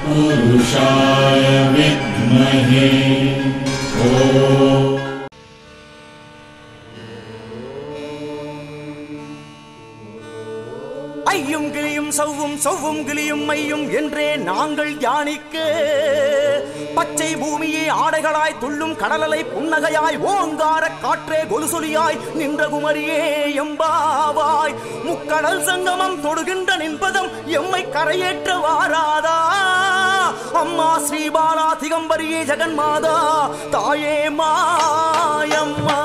तत्पुरुषाय विद्महे ஐயும் கிளியும் சவ்வும் கிளியும் மையும் என்றே நாங்கள் தியானிக்க பச்சை பூமியே ஆடைகளாய் துள்ளும் கடலலை புன்னகையாய் ஓங்கார காற்றே கொலுசொலியாய் நின்ற குமரியே எம்பாவாய் முக்கடல் சங்கமம் தொடுகின்ற நின்பதம் எம்மை கரையேற்ற வாராதா அம்மா ஸ்ரீபாலா திகம்பரியே ஜெகன்மாதா தாயே மாயம்மா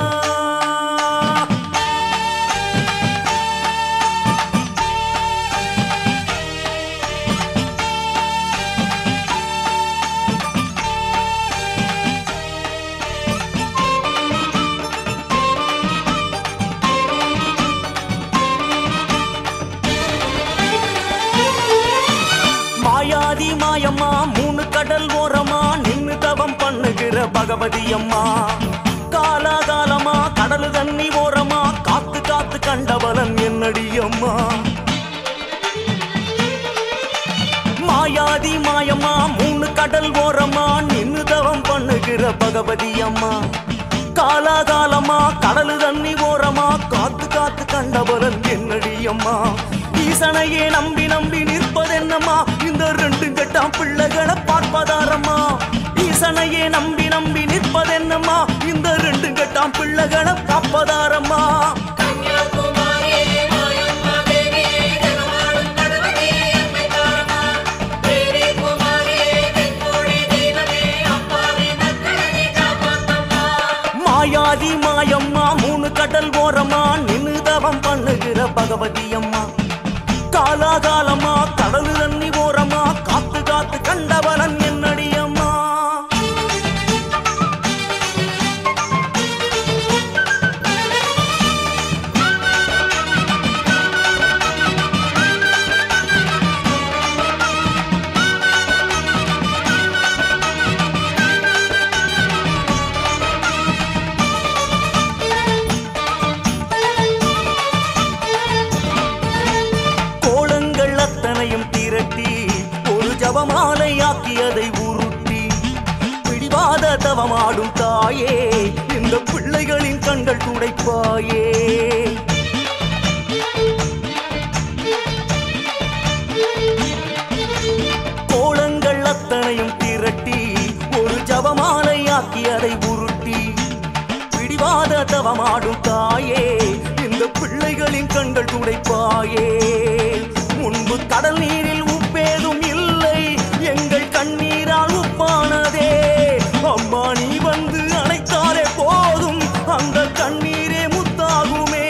மாயாதி மாயம்மா மூணு கடல் ஓரமா நின்னு தவம் பண்ணுகிற பகவதி அம்மா காலாகாலமா கடலு தண்ணி ஓரமா காத்து காத்து கண்டவளன் என்னடி அம்மா மாயாதி மாயம்மா மூணு கடல் ஓரமா நின்னு தவம் பண்ணுகிற பகவதி அம்மா காலாகாலமா கடலு தண்ணி ஓரமா காத்து காத்து கண்டவளன் என்னடி அம்மா ஈசனையே நம்பி நம்பி நிற்பதென்னம்மா இந்த ரெண்டு கெட்டாம் பிள்ளைகளை பார்ப்பதாரம்மா ஈசனையே நம்பி நம்பி நிற்பதென்னம்மா இந்த ரெண்டு கெட்டாம் பிள்ளைகளை காப்பதாரம்மா மாயாதி மாயம்மா மூணு கடல் ஓரமா நின்னு தவம் பண்ணுகிற பகவதி அம்மா காலாகாலமா கடலு தண்ணி ஓரமா காத்து காத்து கண்டவளன் என்னடி அம்மா ஜபமாலையாக்கியதை உருட்டி பிடிவாத தவமாடும் தாயே இந்த பிள்ளைகளின் கண்கள் துடைப்பாயே கோலங்கள் அத்தனையும் திரட்டி ஒரு ஜபமாலையாக்கியதை உருட்டி பிடிவாத தவமாடும் தாயே இந்த பிள்ளைகளின் கண்கள் துடைப்பாயே முன்பு கடல் நீரில் உப்பேதும் இல்லை எங்கள் கண்ணீரால் உப்பானதே அம்மா நீ வந்து அணைத்தாலே போதும் அந்த கண்ணீரே முத்தாகுமே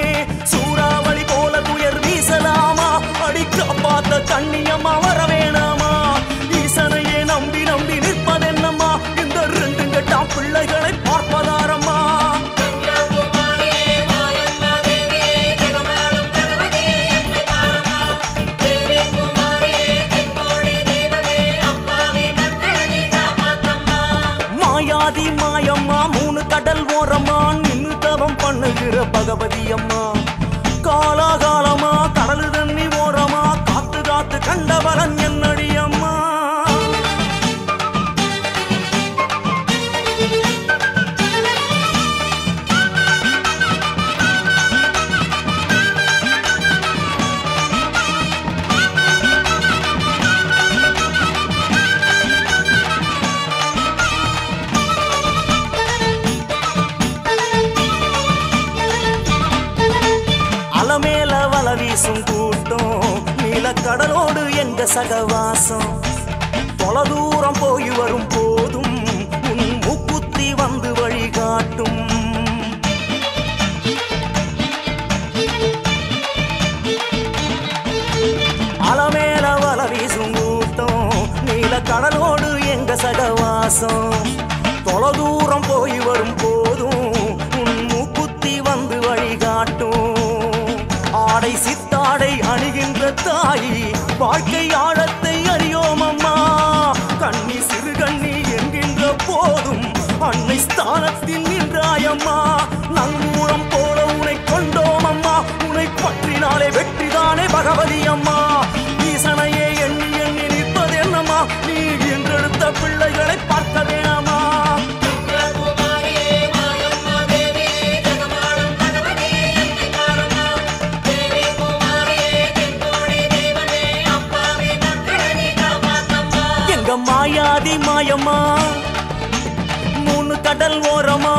சூறாவளி போல துயர் வீசலாமா அடிக்க பார்த்த கண்ணியம்மா வரவேணாமா ஈசனையே நம்பி நம்பி நிற்பதென்னம்மா இந்த ரெண்டு கெட்டாம் பிள்ளைகளை பார்ப்பதாரம்மா மாயாதி மாயம்மா மூணு கடல் ஓரமா நின்னு தவம் பண்ணுகிற பகவதி அம்மா காலாகாலமா கடலு தண்ணி ஓரமா காத்து காத்து கண்டவளன் என்னடி அம்மா அலமேல வல வீசும் கூட்டம் நீலக்கடலோடு எங்க சகவாசம் தொலை தூரம் போய் வரும் போதும் உன் முக்குத்தி வந்து வழிகாட்டும் அலமேல வல வீசும் கூட்டம் நீலக்கடலோடு எங்க சகவாசம் தொலை தூரம் போய் வரும் போதும் உன் முக்குத்தி வந்து வழிகாட்டும் ஆடை சித்தாடை அணிகின்ற தாயி வாழ்க்கை ஆழத்தை அறியோம் அம்மா கண்ணி சிறு கண்ணி என்கின்ற போதும் அன்னை ஸ்தானத்தில் நின்றாயம்மா நங்கூரம் போல உனை கொண்டோம் அம்மா உனை பற்றினாலே வெற்றிதானே பகவதி அம்மா மாயாதி மாயம்மா மூணு கடல் ஓரமா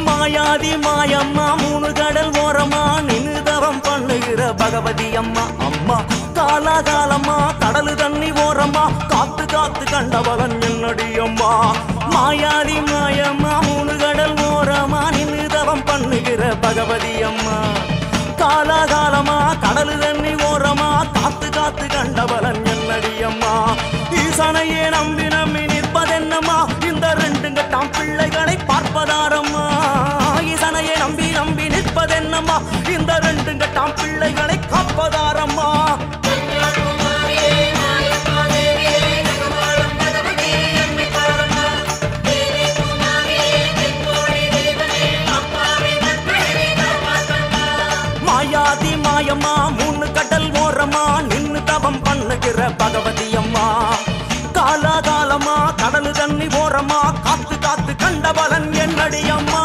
மாயாதி மாயம்மா மூணு கடல் ஓரமா நின்னு தவம் பண்ணுகிற பகவதி அம்மா அம்மா காலாகாலமா கடலு தண்ணி ஓரமா காத்து காத்து கண்டவளன் என்னடி அம்மா மாயாதி மாயம்மா மூணு கடல் ஓரமா நின்னு தவம் பண்ணுகிற பகவதி அம்மா காலாகாலமா கடலு தண்ணி ஓரமா காத்து காத்து கண்டவளன் என்னடி அம்மா ஈசனையே நம்பி நம்பி நிற்பதென்னம்மா இந்த ரெண்டு கட்டாம் பிள்ளைகளை பார்ப்பதாரம்மா ஈசனையே நம்பி நம்பி நிற்பதென்னம்மா இந்த ரெண்டு கட்டாம் பிள்ளைகளை காப்பதாரம்மா மாயாதி மாயம்மா மூணு கடல் ஓரமா நின்னு தவம் பண்ணுகிற பகவதி அம்மா காலாகாலமா கடலு தண்ணி ஓரமா காத்து காத்து கண்டவளன் என்னடி அம்மா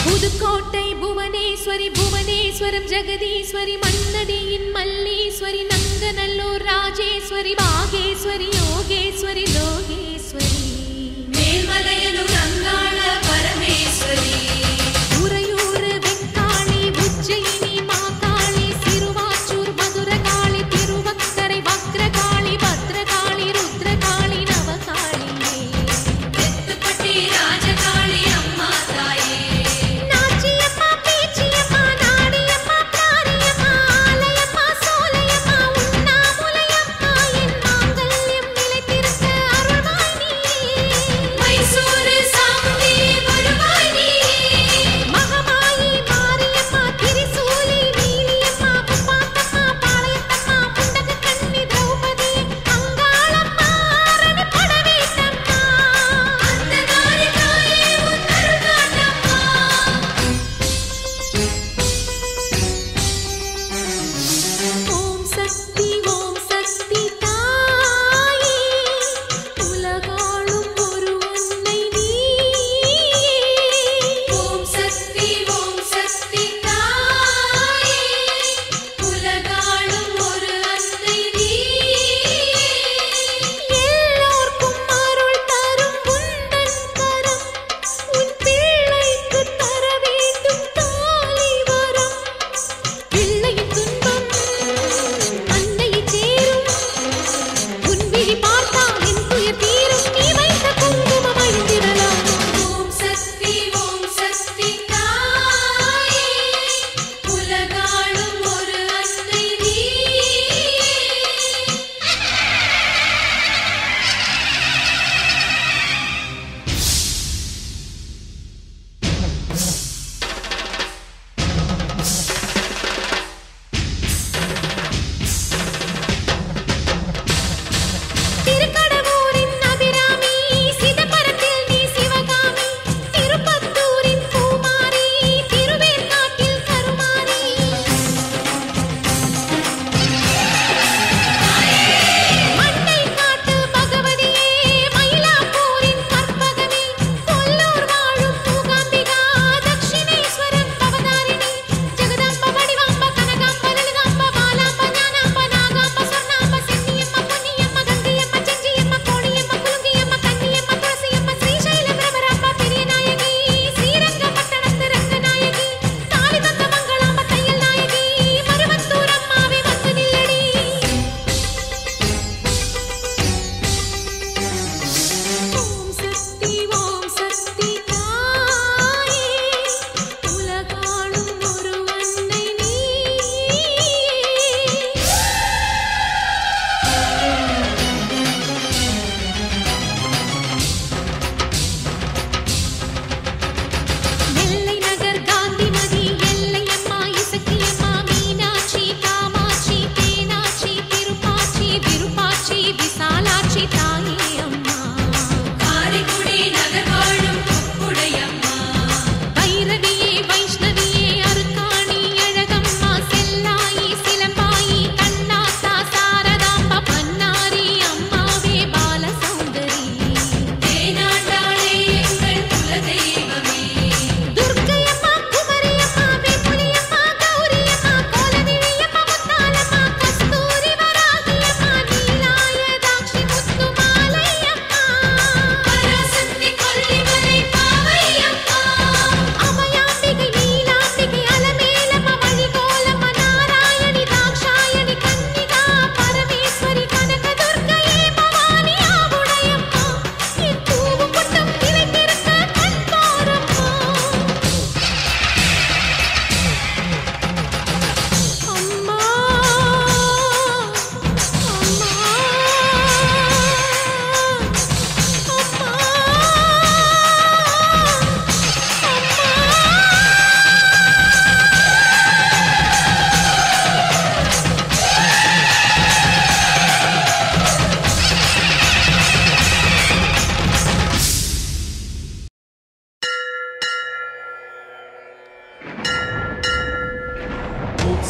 புதுக்கோட்டை புவனேஸ்வரி புவனேஸ்வரம் ஜெகதீஸ்வரி மன்னடியின் மல்லீஸ்வரி நங்கநல்லூர் ராஜேஸ்வரி பாகேஸ்வரி யோகேஸ்வரி லோகேஸ்வரி மேல்மலையனூர் அங்காள பரமேஸ்வரி உறையூர் வெக்காளி உஜ்ஜயினி மாகாளி சிறுவாச்சூர் மதுரகாளி திருவக்கரை வக்ரகாளி பத்ரகாளி ருத்ரகாளி நவகாளியே தெத்துப்பட்டி ராஜகாளி அம்மா தாயே நாச்சியம்மா பேச்சியம்மா நாடியம்மா பிராரியம்மா ஆலயம்மா சோலையம்மா உண்ணாமுலையம்மா என் மாங்கல்யம் நிலைத்திருக்க அருள்வாய் நீ மைசூர்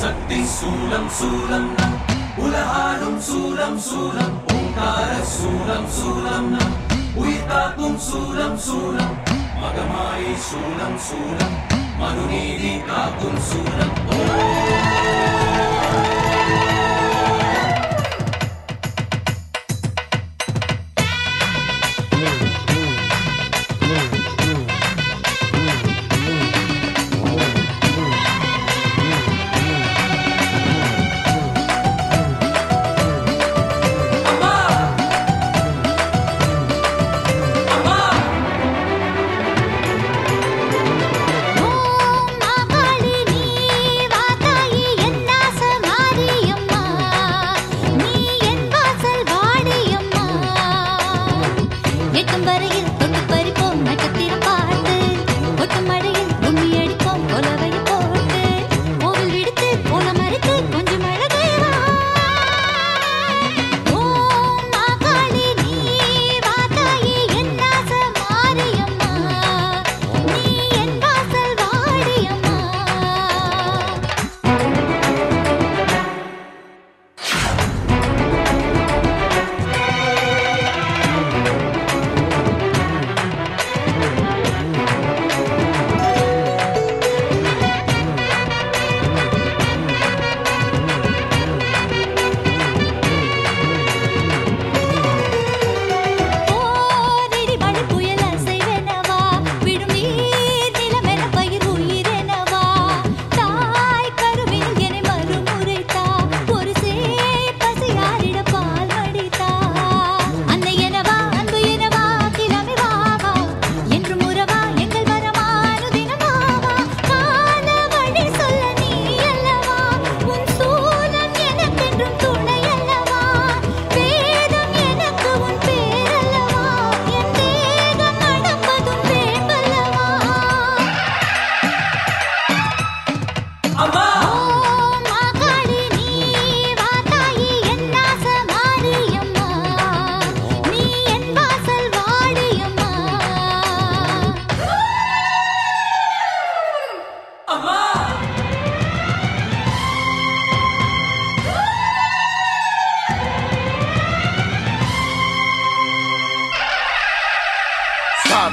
சக்தி சூலம் சூலம் நம் உலகாடும் சூலம் சூலம் ஓங்கார சூலம் சூலம் நம் உயிர் காக்கும் சூலம் சூலம் மகமாயை சூலம் சூலம் மனுநீதி காக்கும் சூலம்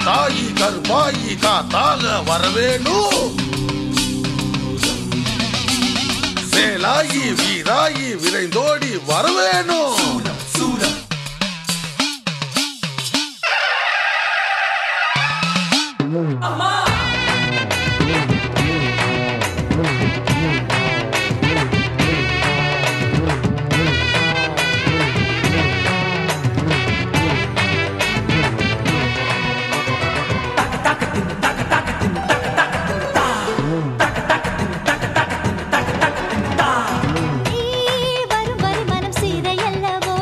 தாயி கருப்பாயி காத்தாக வரவேணும் சேலாயி வீராயி விரைந்தோடி வரவேணும் சூலம் அம்மா வரும் வரி மனம் சீதையல்லவோ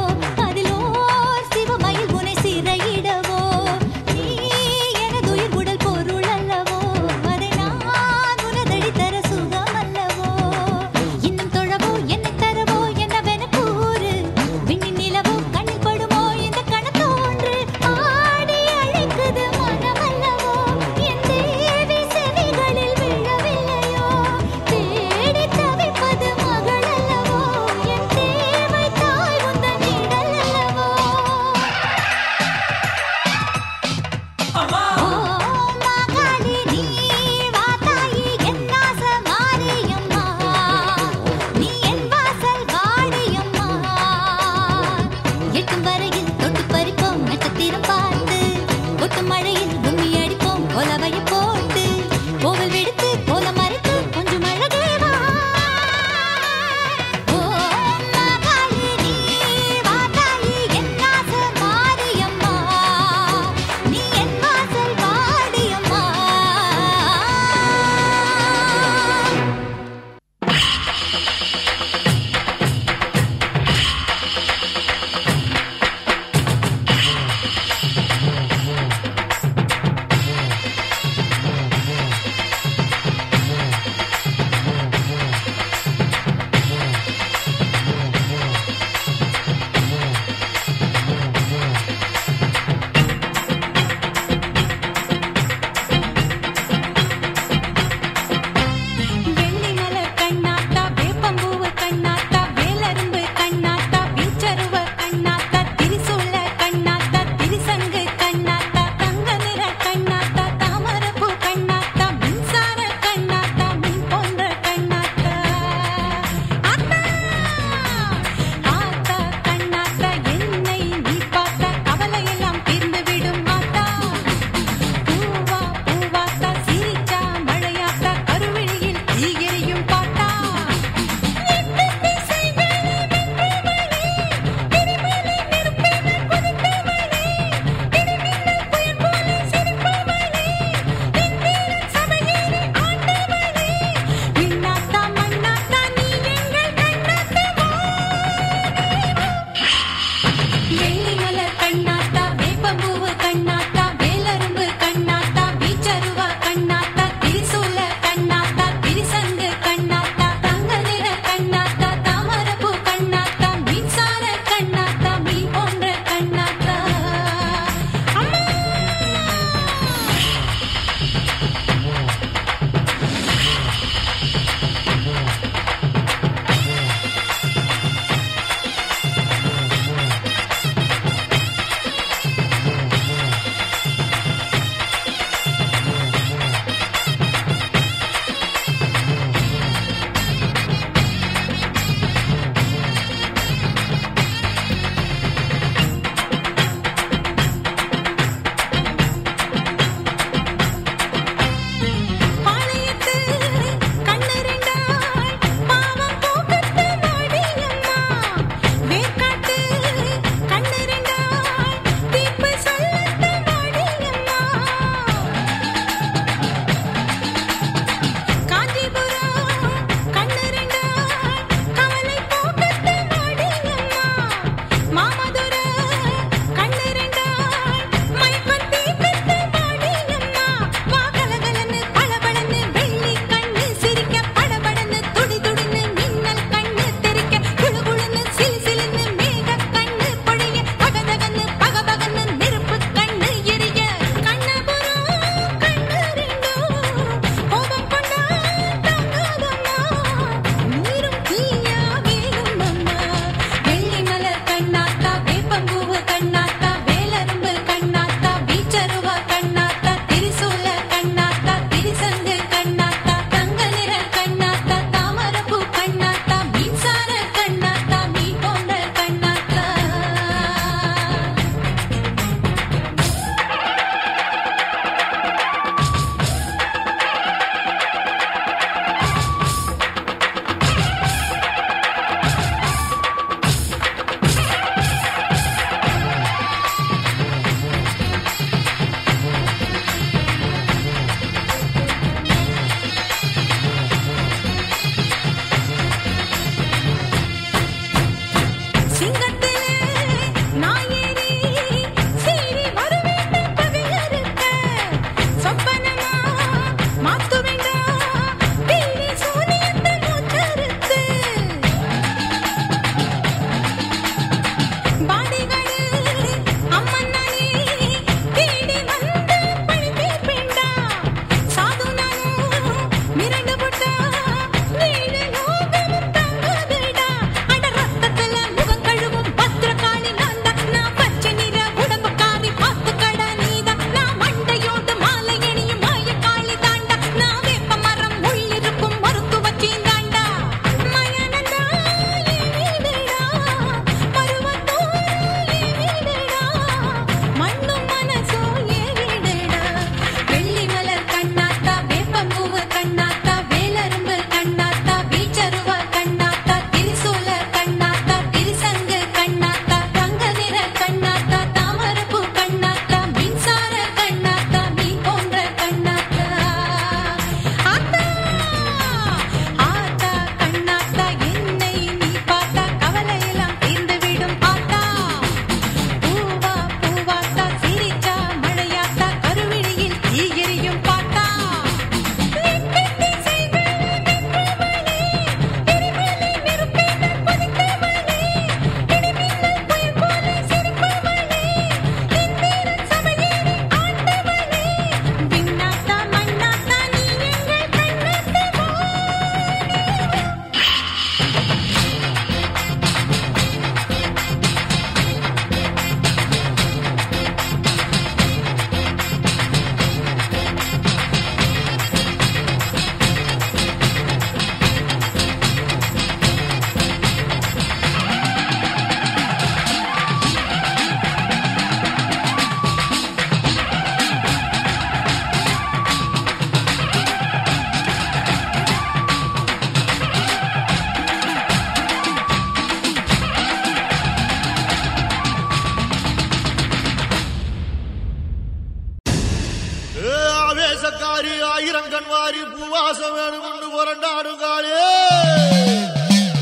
வேணும் கண்வாரி பூவாசம் வேணும் கொண்டு புரண்டாடுங்காளே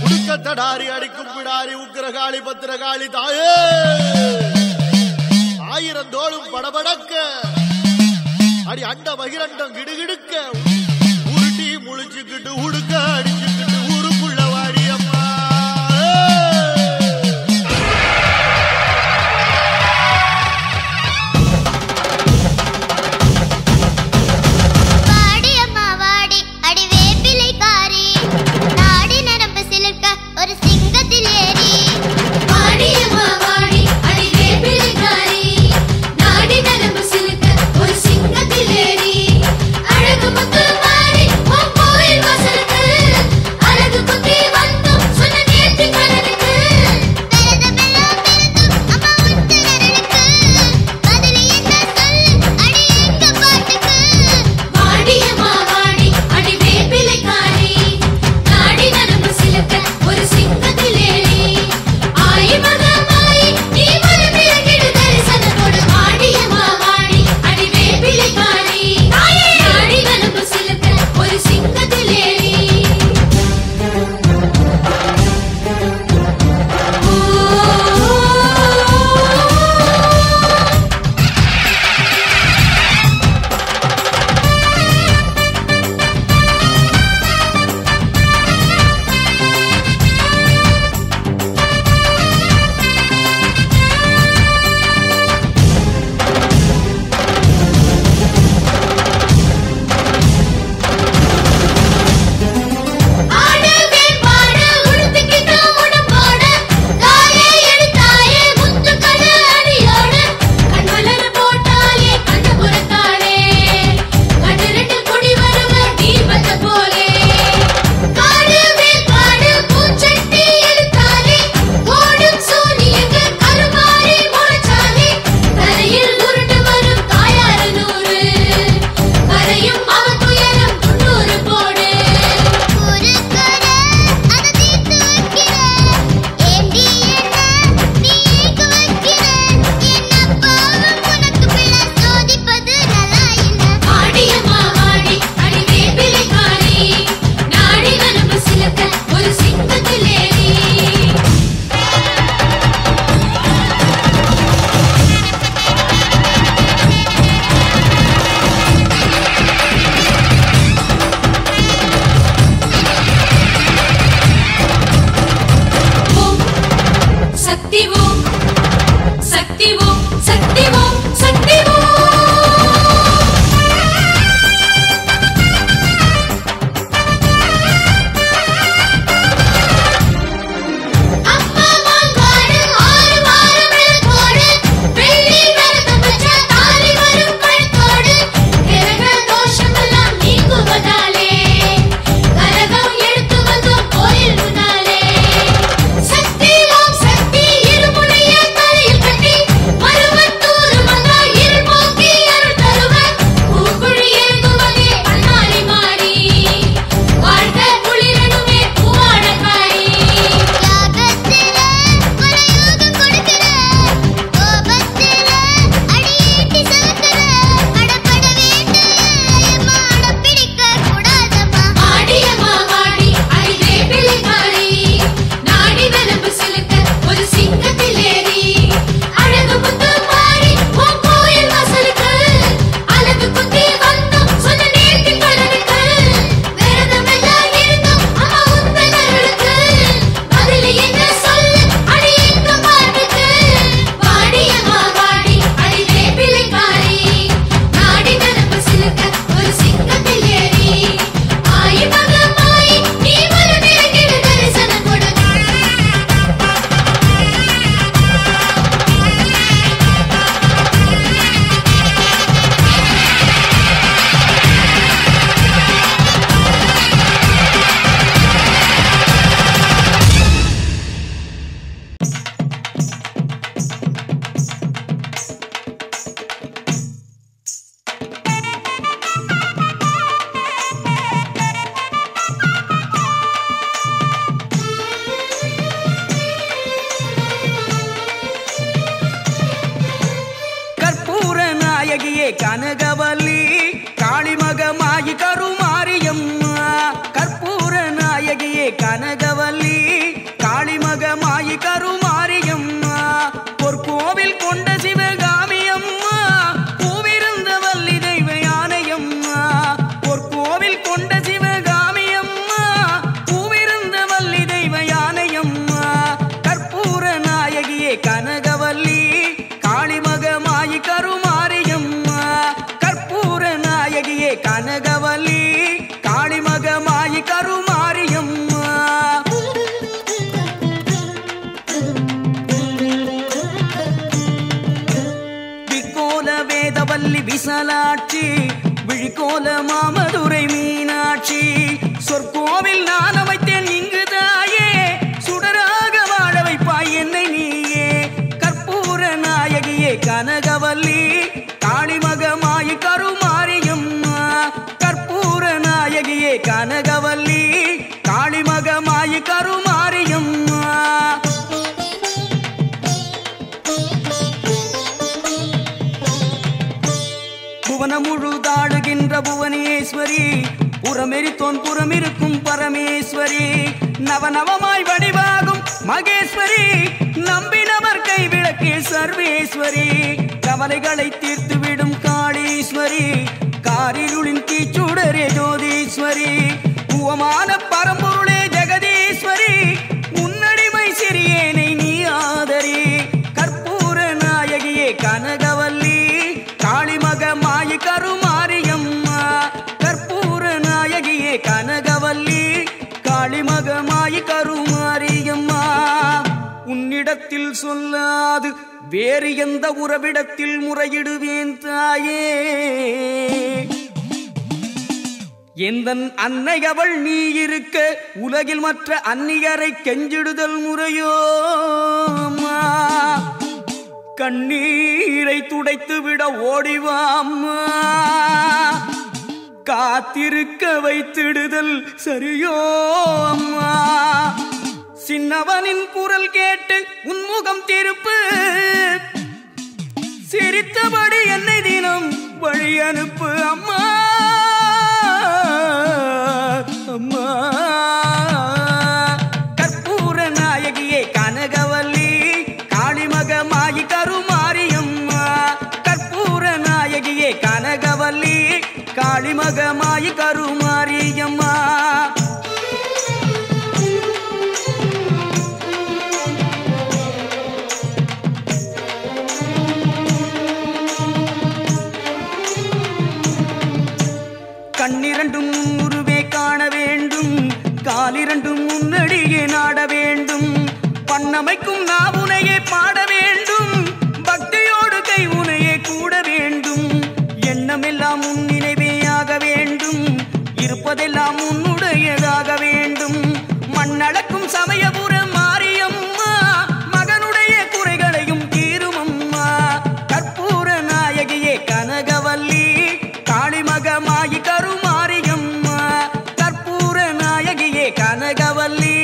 உடுக்கத்தடாரி அடிக்கும் பிடாரி உக்கிரகாளி பத்திரகாளி தாயே ஆயிரம் தோளும் படபடக்க அடி அண்ட பகிரண்டம் கிடுகிடுக்க உருட்டி முழிச்சுக்கிட்டு உடுக்க அடிச்சுக்கிட்டு ஊருக்குள்ள வாடி அம்மா வாடி அம்மா வாடி அடி வேப்பிலைக்காரி நாடி நரம்பு சிலிர்க்க ஒரு சிங்கத்தில் ஏறி வாடி அம்மா வாடி அடி வேப்பிலைக்காரி நாடி நரம்பு சிலுக்க ஒரு சிங்கத்தில் ஏறி அழகு முத்து மாறி உன் கோயில் வாசலுக்கு அழகு குத்தி வந்தும் சொன்ன நேர்த்தி கடலுக்கு விரதமெல்லாம் விருந்தும் அம்மா உத்தரருக்கு பதில் என்ன சொல்லு அடி எங்க பாட்டுக்கு வாடி அம்மா வாடி அடி வேப்பிலைக்காரி நாடி நரம்பு சிலுக்க ஒரு சிங்கத்தில் ஏறி ஆயி மகமாயி நீ மனமிறங்கிடு தரிசனத்தோடு வாடி அம்மா வாடி அடி வேப்பிலைக்காரி நாடி நரம்பு சிலுக்க ஒரு சிங்கத்தில் ஏறி ஆடவே பாட உடுத்திக்கிட்டு உடம்போட தாயே எடுத்தாயே முத்துக்கட அடியோட கண்மலர போட்டாலே கண்ணு புறத்தாளே கண்ணு ரெண்டு குடி வருவ தீபத்தை போலே காடவே பாடு பூச்சட்டி எடுத்தாலே ஓடும் சூரியங்க கருமாறி முளைச்சாலே கரையில் உருண்டு வரும் தாயாரு நூறு கரையும் அவ துயரம் 90 போடு ஊருக்கர அத தீர்த்து வைக்கிற ஏண்டி என்ன நீ ஏங்க வைக்கிற என்ன பாவம் உனக்கு பிள்ளை சோதிப்பது நல்லா இல்ல வாடி அம்மா வாடி அடி வேப்பிலைக்காரி நாடி நரம்பு சிலுக்க ஒரு சிங்கத்தில் ஏறி ஓம் சக்தி ஓம் சக்தி ஓம் சக்தி ஓம் சக்தி ஓம் அப்பா மாங்காடு 6 வாரம் விளக்கோடு வெள்ளி விரதம் வச்ச தாலி வரும் கழுத்தோடு கிரக தோஷமெல்லாம் நீங்குவதாலே கரகம் எடுத்து வந்தோம் கோயில் முன்னாலே சக்தி ஓம் சக்தி இருமுனைய தலையில் கட்டி மருவத்தூர் மகா இருள் போக்கி அருள் தருவர் பூக்குழி ஏகுவதே அண்ணாரி மாறி வாழ்க குளிரனுமே பூவாடக்காரி யாகத்தில ஒரு யோகம் கொடுக்கிற கோபத்தில அடியேட்டி செலுத்துற அடப்பட வேண்டியம்மா அடப்பிடிக்க கூடாதம்மா வாடி அம்மா வாடி அடி வேப்பிலைக்காரி நாடி நரம்பு சிலுக்க ஒரு சிங்கத்தில் ஏறி அழகு முத்து மாறி உன் கோயில் வாசலுக்கு அழகு குத்தி வந்தும் சொன்ன நேர்த்தி கடலுக்கு விரதமெல்லாம் இருந்தும் அம்மா உத்தரருக்கு பதில் என்ன சொல்லு அடி எங்க பாட்டுக்கு வாடி அம்மா வாடி அடி வேப்பிலைக்காரி நாடி நரம்பு சிலுக்க ஒரு சிங்கத்தில் ஏறி ஆயி மகமாயி நீ மனமிறங்கிடு தரிசனம் கொடு கற்பூர நாயகியே கனகவல்லி காளிமகமாயி கரு நாயகியே கனகவல்லி காளிமகமாயி கருமாரியம்மா புவனம் முழுதாடுகின்ற புவனேஸ்வரி புறமெரித்தோன் புறமிருக்கும் பரமேஸ்வரி நவநவமாய் வடிவாகும் மகேஸ்வரி நம்பினவர் கைவிளக்கே சர்வேஸ்வரி கவலைகளை தீர்த்துவிடும் காளீஸ்வரி காரிருளின் தீச்சுடரே ஜோதீஸ்வரி உவமான பரம்பொருளே ஜெகதீஸ்வரி உன்னடிமை சிறியேனை நீ ஆதரி கற்பூர நாயகியே கனகவல்லி காளிமகமாயி கருமாரியம்மா கற்பூர நாயகியே கனகவல்லி காளிமகமாயி கருமாரியம்மா உன்னிடத்தில் சொல்லாது வேறு எந்த உறவிடத்தில் முறையிடுவேன் தாயே எந்தன் அன்னை அவள் நீ இருக்க உலகில் மற்ற அந்நியரை கெஞ்சிடுதல் முறையோ அம்மா கண்ணீரை துடைத்துவிட ஓடிவாம்மா காத்திருக்க வைத்திடுதல் சரியோ அம்மா சின்னவனின் குரல் கேட்டு உன்முகம் திருப்பு சிரித்தபடி என்னை தினம் வழி அனுப்பு அம்மா அம்மா கற்பூர நாயகியே கனகவல்லி காளிமகமாயி கருமாரியம்மா கற்பூர நாயகியே கனகவல்லி காளிமகமாயி கருமாரியம்மா கண்ணிரண்டும் முன்னுருவே காண வேண்டும் காலிரண்டும் முன்னடியே நாட வேண்டும் பண்ணமைக்கும் நாவுனையே பாட வேண்டும் பக்தியோடு கை உனையே கூட வேண்டும் எண்ணமெல்லாம் உன் நினைவே ஆக வேண்டும் இருப்பதெல்லாம் உன்னுடையதாக வேண்டும் மண்ணளக்கும் சமயபுர மாரியம்மா மகனுடைய குறைகளையும் தீருமம்மா கற்பூர நாயகியே கனகவல்லி காளிமகமாயி கருமாரியம்மா கற்பூர நாயகியே கனகவல்லி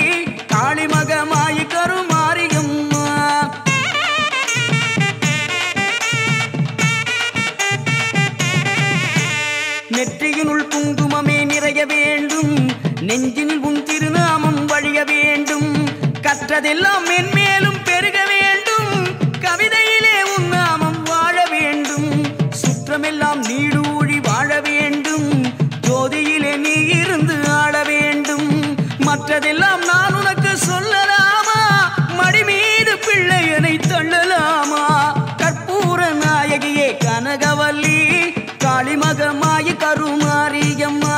காளிமகமாயி கருமாரியம்மா நெற்றியினுள் குங்குமமே நிறைய வேண்டும் நெஞ்சினில் உன் திருநாமம் வழிய வேண்டும் கற்றதெல்லாம் மென்மேலும் பெருக வேண்டும் கவிதையிலே உன் நாமம் வாழ வேண்டும் சுற்றமெல்லாம் நீடூழி வாழ வேண்டும் ஜோதியிலே நீ இருந்து ஆள வேண்டும் மற்றதெல்லாம் நான் உனக்கு சொல்லலாமா மடி மீது பிள்ளையனை தள்ளலாமா கற்பூர நாயகியே கனகவல்லி காளிமகமாயி கருமாரியம்மா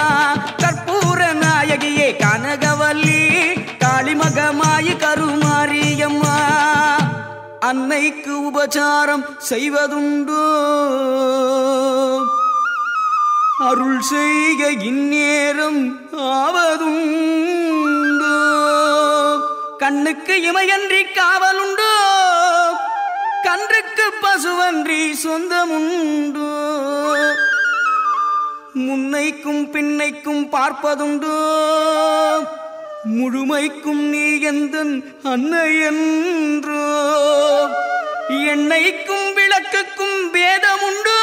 கற்பூர நாயகியே கனகவல்லி காளிமகமாயி கருமாரியம்மா அன்னைக்கு உபசாரம் செய்வதுண்டோ அருள் செய்க இந்நேரம் ஆவதுண்டோ கண்ணுக்கு இமையன்றி காவலுண்டோ கன்றுக்கு பசுவன்றி சொந்தமுண்டோ முன்னைக்கும் பின்னைக்கும் பார்ப்பதுண்டோ முழுமைக்கும் நீ எந்தன் அன்னை என்றோ எண்ணெய்க்கும் விளக்குக்கும் பேதமுண்டோ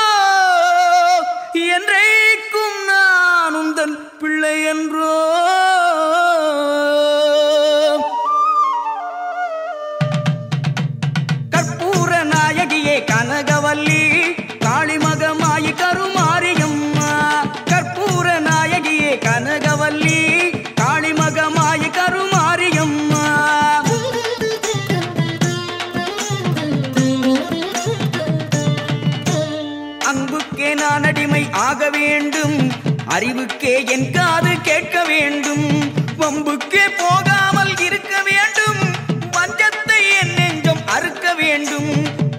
என்றைக்கும் நான் உந்தன் பிள்ளை என்றோ கற்பூர நாயகியே கனகவல்லி காளிமகமாயி கருமாரியம்மா கற்பூர நாயகியே கனகவல்லி காளிமகமாயி கருமாரியம்மா அன்புக்கே நான் அடிமை ஆக வேண்டும் அறிவுக்கே என் காது கேட்க வேண்டும் வம்புக்கே போகாமல் இருக்க வேண்டும் வஞ்சத்தை என் நெஞ்சம் அறுக்க வேண்டும்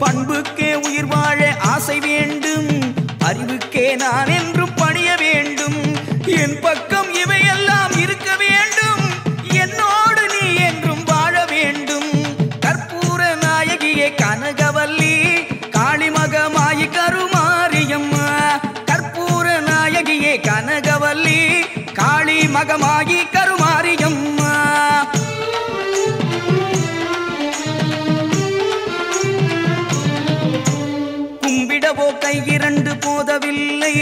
பண்புக்கே உயிர் வாழ ஆசை வேண்டும் அறிவுக்கே நான் என்றும் பணிய வேண்டும் என் பக்கம் இவையெல்லாம் இருக்க வேண்டும் என்னோடு நீ என்றும் வாழ வேண்டும் கற்பூர நாயகியே கனகவல்லி காளிமகமாயி கருமாரியம்மா கற்பூர நாயகியே கனகவல்லி காளி மகமாயி கருமாரியம்மா. கும்பிடவோ கை இரண்டு போதவில்லை,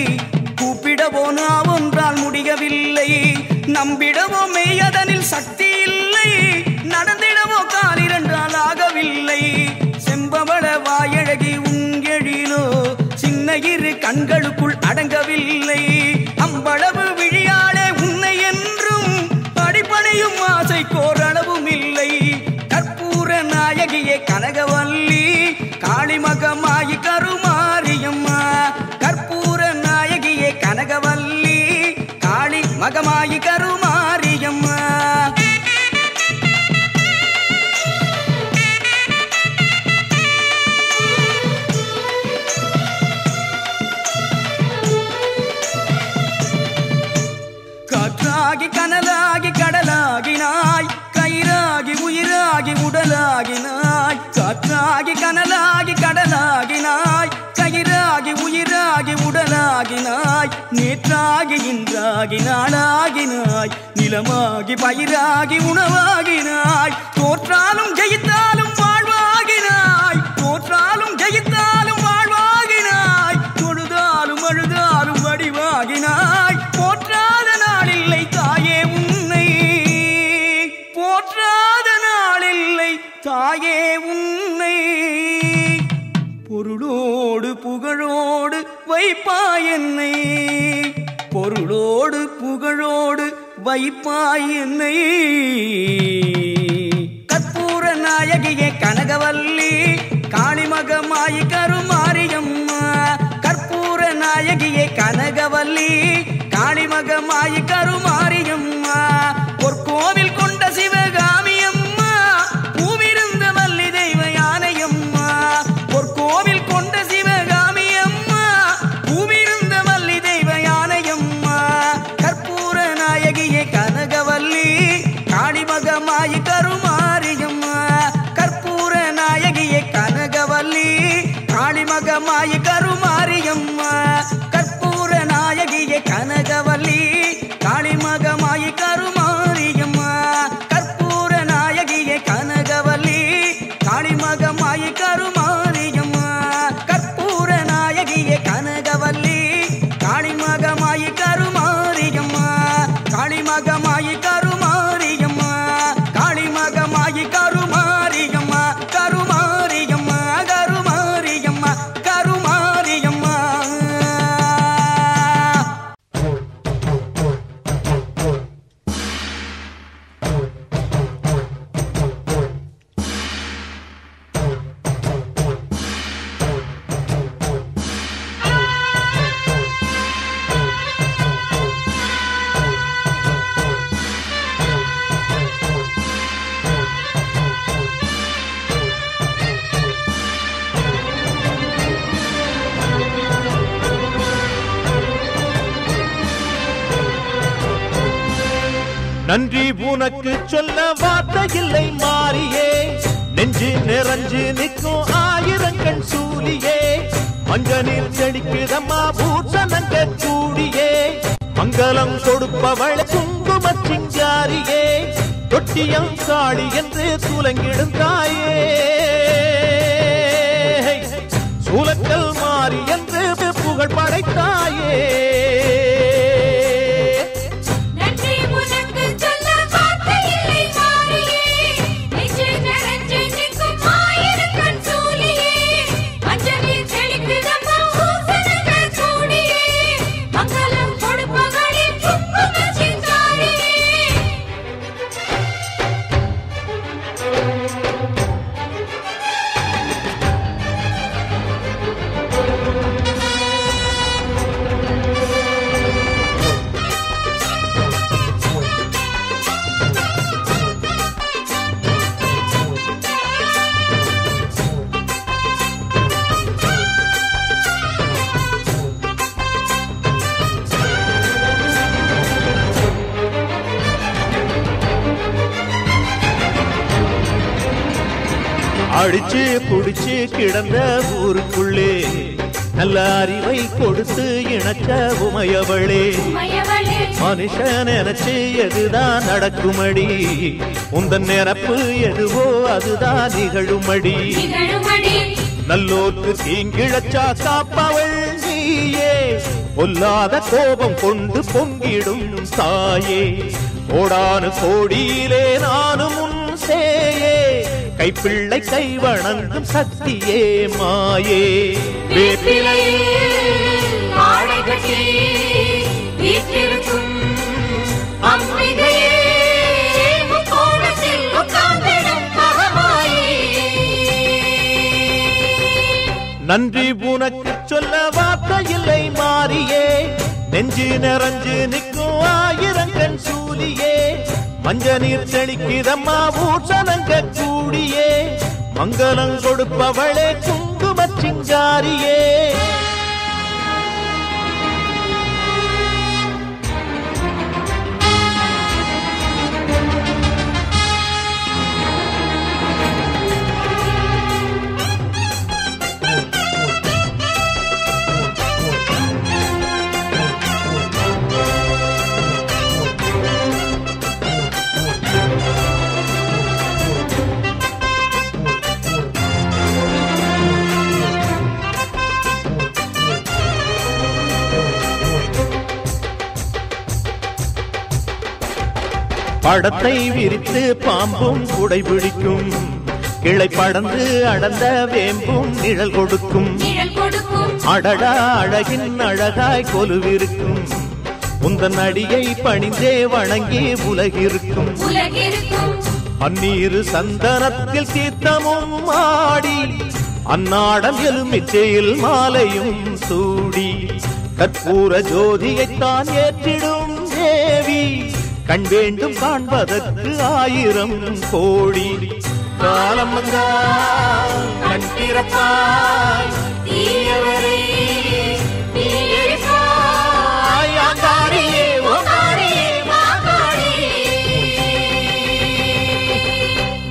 கூப்பிடவோ நான் ஒன்றால் முடியவில்லை, நம்பிடவோ மெய்யதனில் சக்தி இல்லை, நடந்திடவோ கால் இரண்டால் ஆகவில்லை. செம்பவள வாயழகி உங்கெழிலோ சின்ன இரு கண்களுக்குள் அடங்கவில்லை. அம்பளவு விழியாளே உன்னை என்றும் அடிப்படையும் ஆசை கோரளவும் இல்லை. கற்பூர நாயகியே கனகவல்லி காளிமகமாயி கருமாரியம்மா. கற்பூர நாயகியே கனகவல்லி காளி மகமாயி கருமாரியம்மா. காற்றாகி கனலாகி கடலாகினாய், கயிறாகி உயிராகி உடலாகினாய். காற்றாகி கனலாகி கடலாகினாய், கயிறாகி உயிராகி உடலாகினாய். நேற்றாகி இன்றாகி நாளாகினாய், நிலமாகி பயிராகி உணவாகினாய். தோற்றாலும் ஜெயித்தாலும் வாழ்வாகினாய், தோற்றாலும் ஜெயித்தாலும் வாழ்வாகினாய். தொழுதாலும் அழுதாலும் வடிவாகினாய். போற்றாத நாளில்லை தாயே உன்னை, போற்றாத நாளில்லை தாயே உன்னை. பொருளோடு புகழோடு வைப்பாய் என்னை, பொருளோடு புகழோடு வைப்பாய் என்னை. கற்பூர நாயகியே கனகவல்லி காளிமகமாயி கருமாரியம்மா. கற்பூர நாயகியே கனகவல்லி காளிமகமாயி கருமாரியம்மா. ஒரு கோவில் கொண்ட சிவகாமி அம்மா, பூவிருந்த வள்ளி தெய்வ யானையம்மா. ஒரு கோவில் கொண்ட சிவகாமி அம்மா, பூவிருந்த வள்ளி தெய்வ யானையம்மா. கற்பூர நாயகியே கனகவல்லி காளிமகமாயி கருமாரியம்மா. கற்பூர நாயகியே கனகவல்லி காளிமகமாயி கருமாரியம்மா. கற்பூர நாயகியே கனகவல்லி காளிமகமாயி கருமாரியம்மா. கற்பூர நாயகியே கனகவல்லி காளிமகமாயி கருமாரியம்மா. கற்பூர நாயகியே கனகவல்லி காளிமகமாயி கருமாரியம்மா. காளிமகமாயி கருமாரியம்மா. காளிமகமாயி கருமாரியம்மா. கருமாரியம்மா கருமாரியம்மா கருமாரியம்மா. நன்றி உனக்கு சொல்ல வார்த்தை இல்லை மாறியே, நெஞ்சு நிறைஞ்சு நிற்கும் ஆயிரங்கள் சூலியே. மஞ்ச நீர் செடிக்குதம்மா பூசணங்க கூடியே, மங்களம் கொடுப்பவள் குங்கும சிங்காரியே. தொட்டியம் காளி என்று துலங்கிடும் தாயே, சூலக்கல் மாறி என்று புகழ் படைத்தாயே. அடிச்சு புடிச்சு கிடந்த ஊருக்குள்ளே நல்ல அறிவை கொடுத்து இணைச்ச உமையவளே மனுஷன் நினைச்சு எதுதான் நடக்குமடி உந்தன் நிரப்பு எதுவோ அதுதான் நிகழுமடி நல்லோர்க்கு தீங்கிழச்சா காப்பவள் நீயே பொல்லாத கோபம் கொண்டு பொங்கிடும் தாயே கோடானு கோடியிலே நானும் உன் சேயே கைப்பிள்ளை கை வணங்கும் சக்தியே மாயே நன்றி உனக்கு சொல்ல வார்த்தை இல்லை மாறியே நெஞ்சு நிறைஞ்சு நிற்கும் ஆயிரங்கண் சூலியே மஞ்ச நீர் தெளிக்கிறம்மா பூசணங்க கூடியே மங்களம் கொடுப்பவளே குங்கும சிங்காரியே படத்தை விரித்து பாம்பும் குடை பிடிக்கும் கிளை படந்து அடர்ந்த வேம்பும் நிழல் கொடுக்கும் அடடா அழகின் அழகாய் கொலுவிருக்கும் உந்தன் அடியை பணிந்தே வணங்கி உலகிருக்கும் பன்னீரு சந்தனத்தில் தீர்த்தமும் ஆடி அன்னாடம் எலுமிச்சையில் மாலையும் சூடி கற்பூர ஜோதியைத்தான் ஏற்றிடும் தேவி கண் வேண்டும் காண்பதற்கு ஆயிரம் கோடி காலம் வந்தால் கண் திறப்பாய் தீயவரை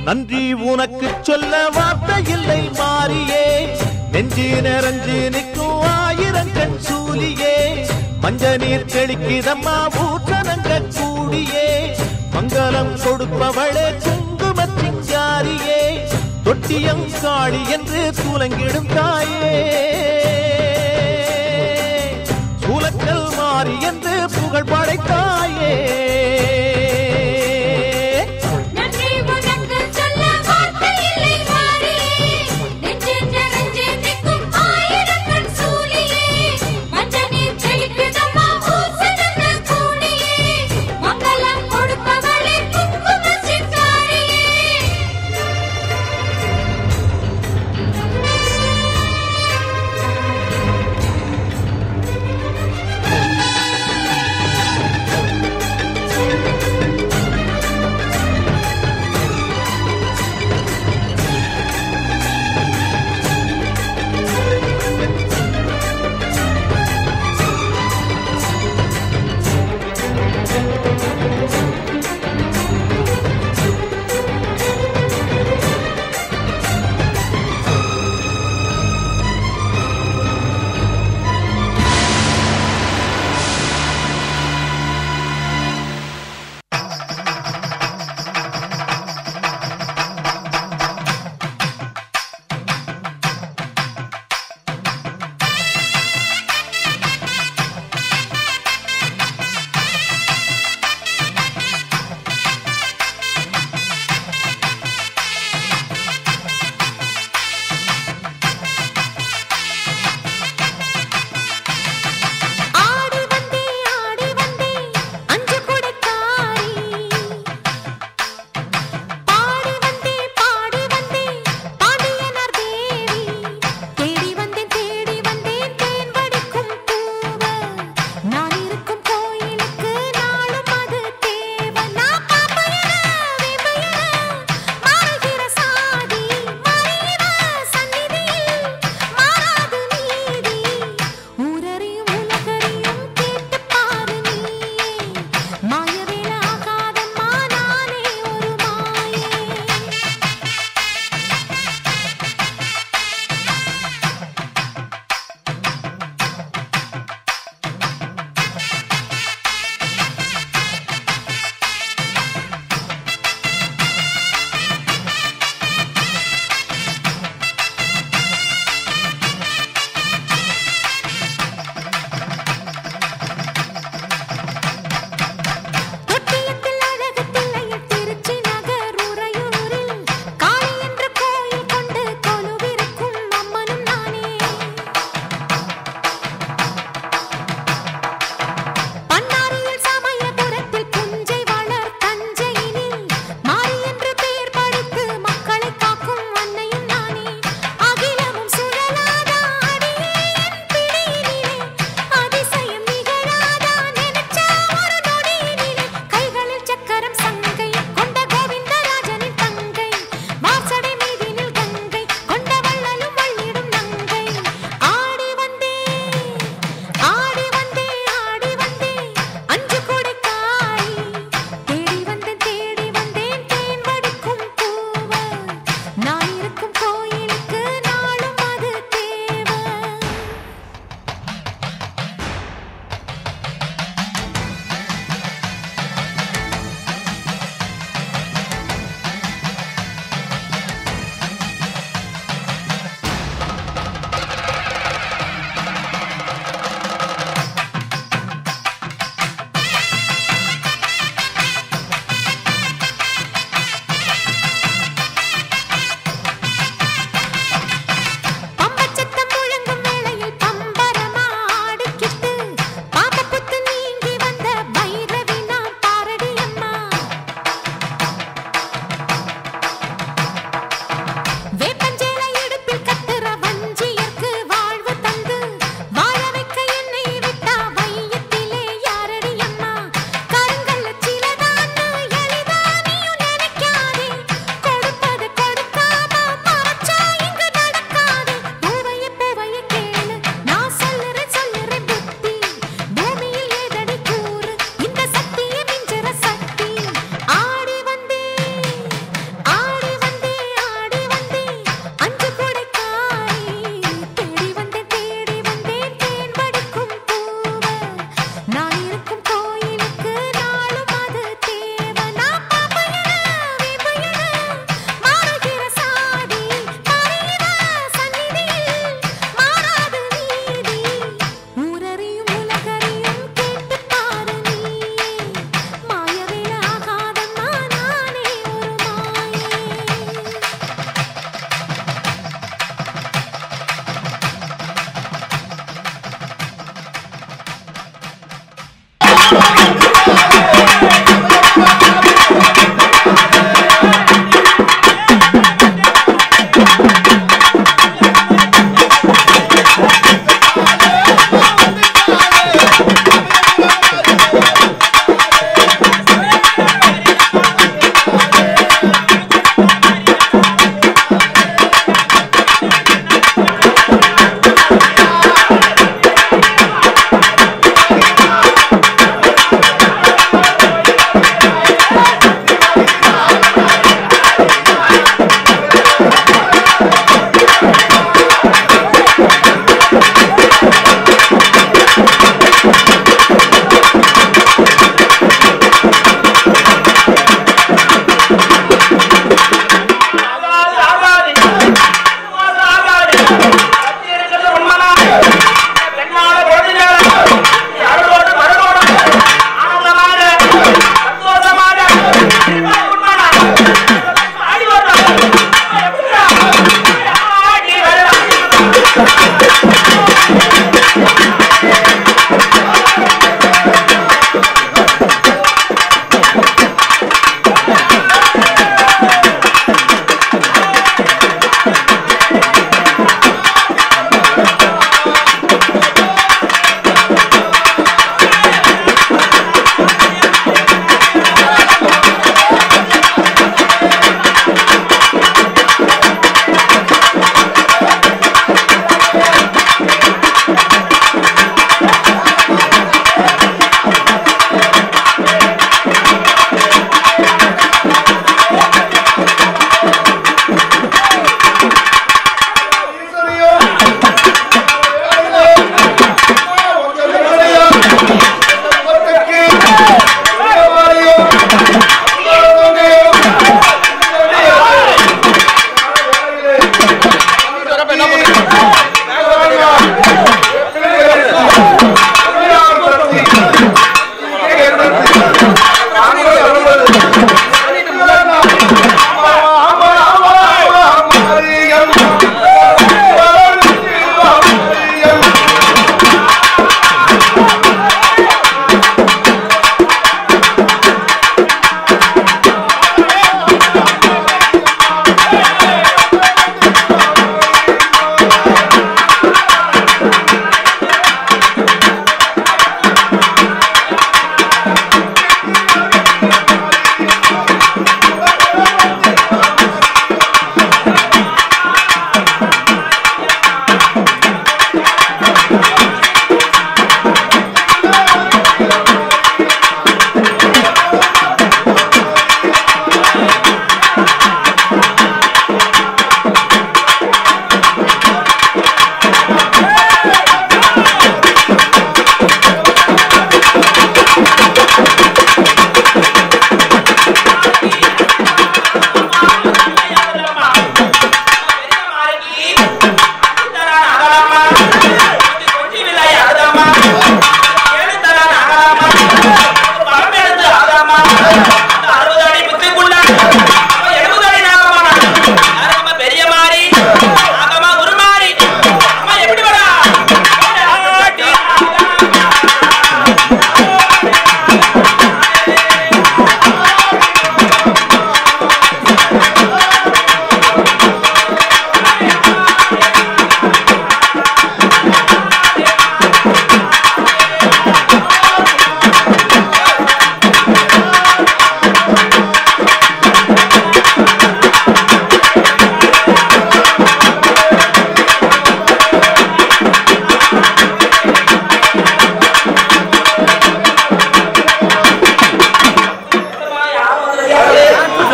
நன்றி உனக்கு சொல்ல வார்த்தை இல்லை மாறியே நெஞ்சு நிறைஞ்சு நிற்கும் ஆயிரங்கண் சூலியே மஞ்ச நீர் தெளிக்கிறம்மா பூசணங்க கூடியே மங்களம் கொடுப்பவளே குங்கும சிங்காரியே தொட்டியம் காளி என்று துலங்கிடும் தாயே சூலக்கல் மாறி என்று புகழ் படைத்தாயே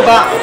எப்படி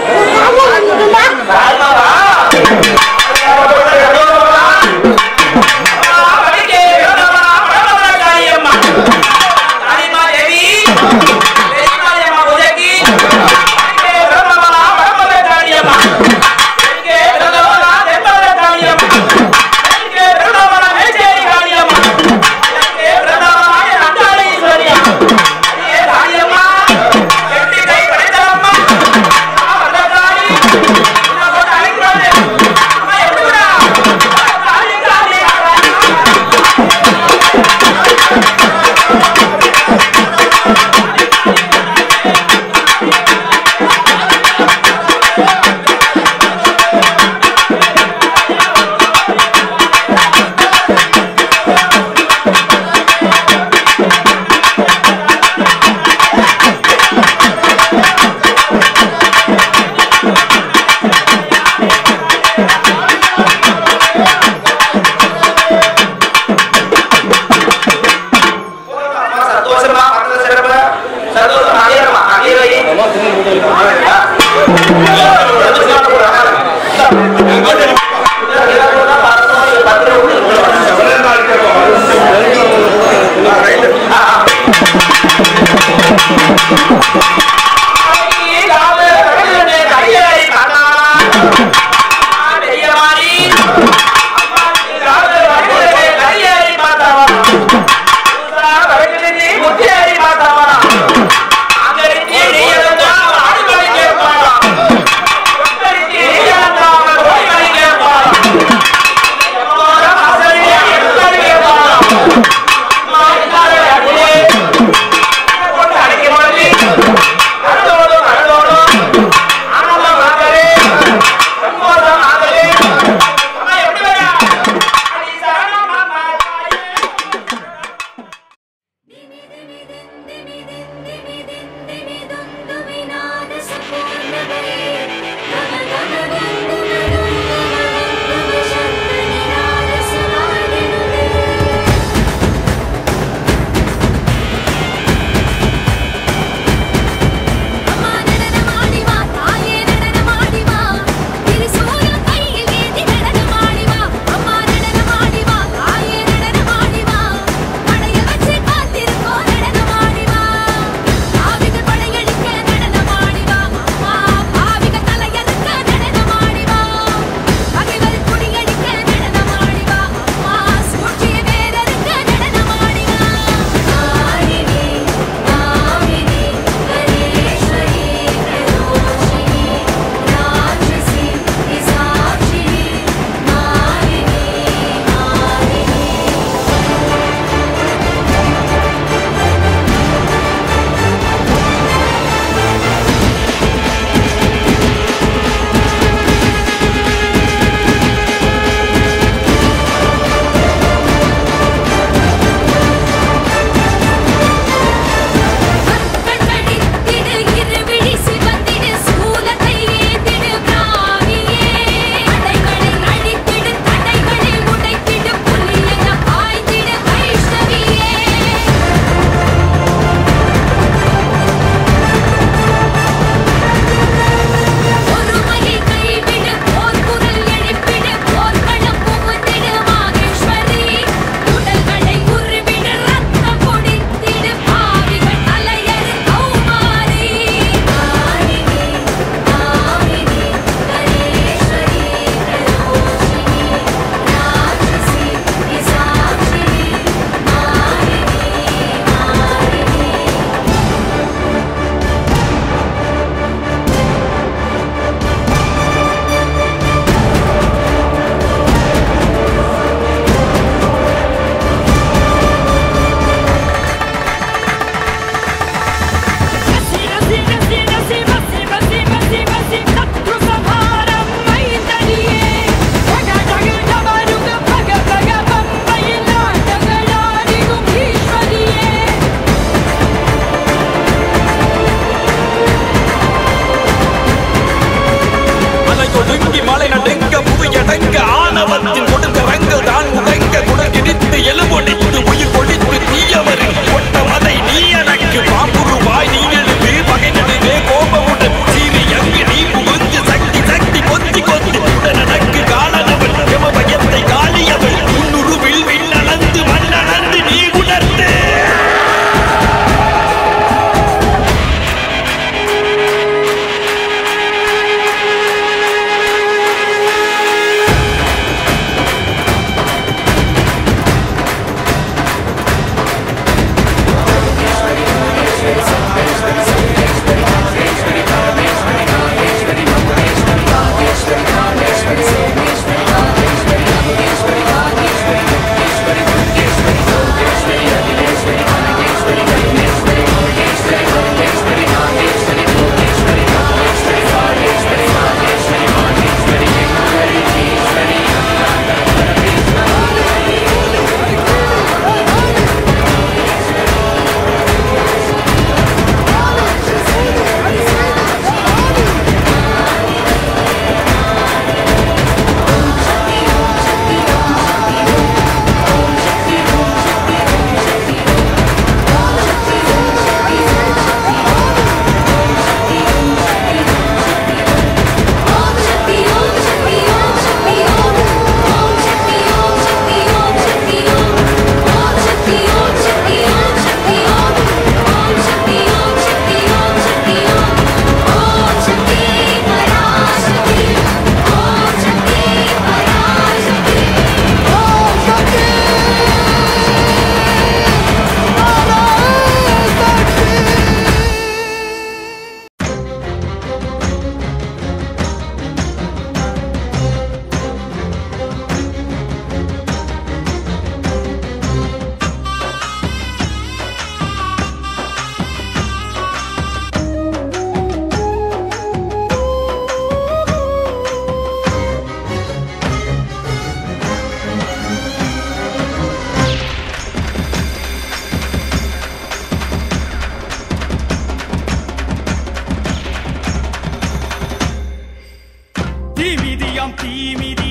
தீமிதியாம் தீமிதி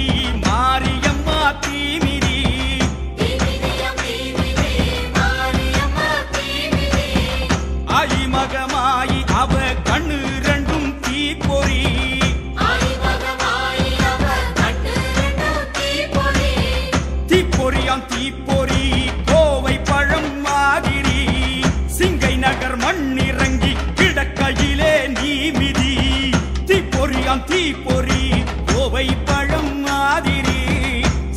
மாரியம்மா தீமிதி ஆயி மகமாயி அவ கண்ணு ரெண்டும் தீப்பொறி தீப்பொறியாம் தீப்பொறி கோவை பழம் மாதிரி சிங்கை நகர் மண்ணிறங்கி கிடக்கையிலே நீ மிதி தீப்பொறியாம் தீப்பொறி கோவை பழம் மாதிரி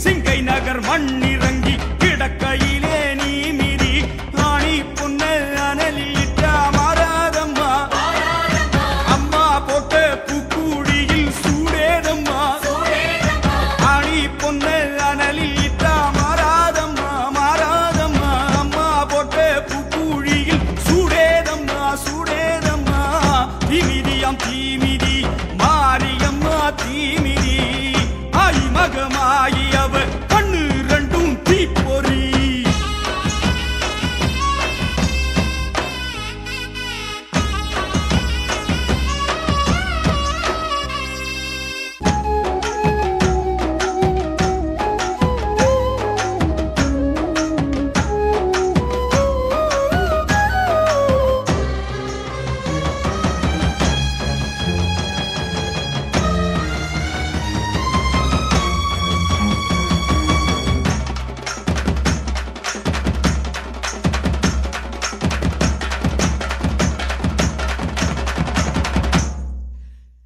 சிங்கை நகர் மண்ணிறங்கி கிடக்கையிலே நீ மிதி ஆணி பொன்ன அனலிட்டா மாறாதம்மா அம்மா போட்ட பூக்குழியில் சூடேதம்மா ஆணி பொன்ன அனலிட்டா மாறாதம்மா மாறாதம்மா அம்மா போட்ட பூக்குழியில் சூடேதம்மா சூடேதம்மா தீமிதியாம் தீமிதி மாரியம்மா தீமிதி ஆயி மகமாயி அவ கண்ணு ரெண்டும் தீப்பொறி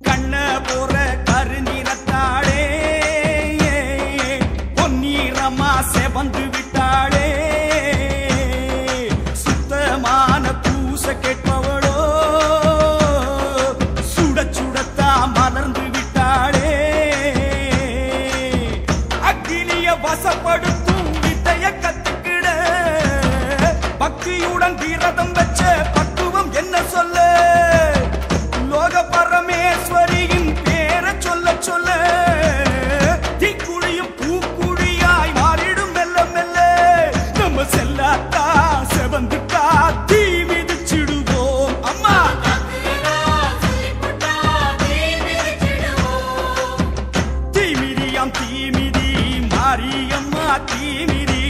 கண்ண போற கருநிறத்தாளே பொன்னீரமா செவந்து விட்டாளே சுத்தமான பூச கேட்பவளோ சுட சுடத்தா மலர்ந்து விட்டாளே அக்கினிய வசப்படுத்தும் வித்தைய கத்துக்கிட பக்தியுடன் விரதம் வச்ச பக்குவம் என்ன சொல்ல லோக பரமேஸ்வரியின் பேரை சொல்ல சொல்ல தீக்குழியும் பூக்குழியாய் மாறிடும் மெல்ல மெல்ல நம்ம செல்லாத்தா செவந்துட்டா தீ மிதிச்சிடுவோம் அம்மா தீமிதியாம் தீமிதி மாரியம்மா தீமிதி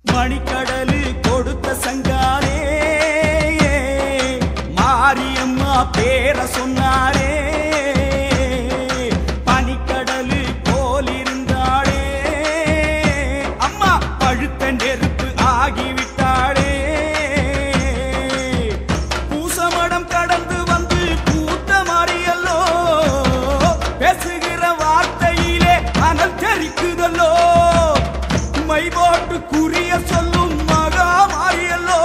மணிக்கடலு கொடுத்த சங்காரே மாரியம்மா பேர சொன்னாரே பனிக்கடலு போல் இருந்தாளே அம்மா பழுத்த நெருப்பு ஆகிவிட்டாளே பூசமடம் கடந்து வந்து கூத்த மாறியல்லோ பேசுகிற வார்த்தையிலே அனல் தெரிக்குதல்லோ மை போட்டு குறிய சொல்லும் மகா மாறியல்லோ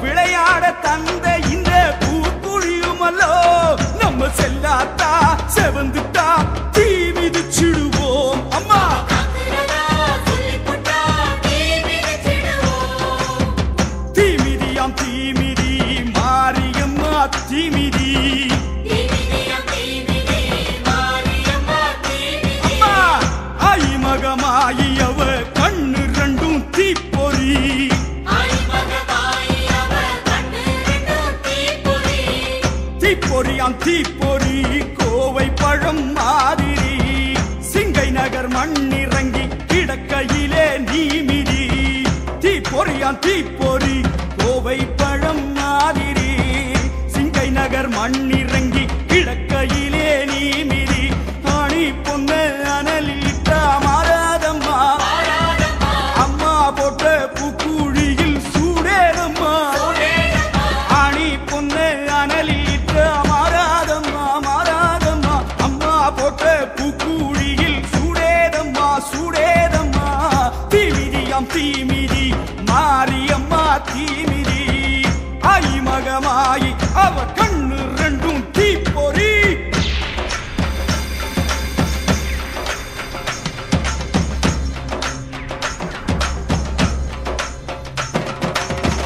விளையாட தந்த இந்த பூக்குழியுமல்லோ நம்ம செல்லாத்தா செவந்துட்டா தீ மிதிச்சிடுவோம் அம்மா தீமிதியாம் தீமிதி மாரியம்மா தீமிதி அம்மா ஆயி மகமாயி அவ கண்ணு ரெண்டும் தீப்பொறி தீப்பொறியாம் தீப்பொறி கோவை பழம் மாதிரி சிங்கை நகர் மண்ணிறங்கி கிடக்கையிலே நீ மிதி தீப்பொறியாம் தீப்பொறி கோவை பழம் மாதிரி சிங்கை நகர் மண்ணிறங்கி கிடக்கையிலே நீ மிதி ஆணி பொன்ன அனலிட்டா மாறாதம்மா அம்மா போட்ட பூக்குழியில் சூடேதம்மா ஆணி பொன்ன அனலிட்டா மாறாதம்மா மாறாதம்மா அம்மா போட்ட பூக்குழியில் சூடேதம்மா சூடேதம்மா கண்ணு ரெண்டும் தீப்பொறி.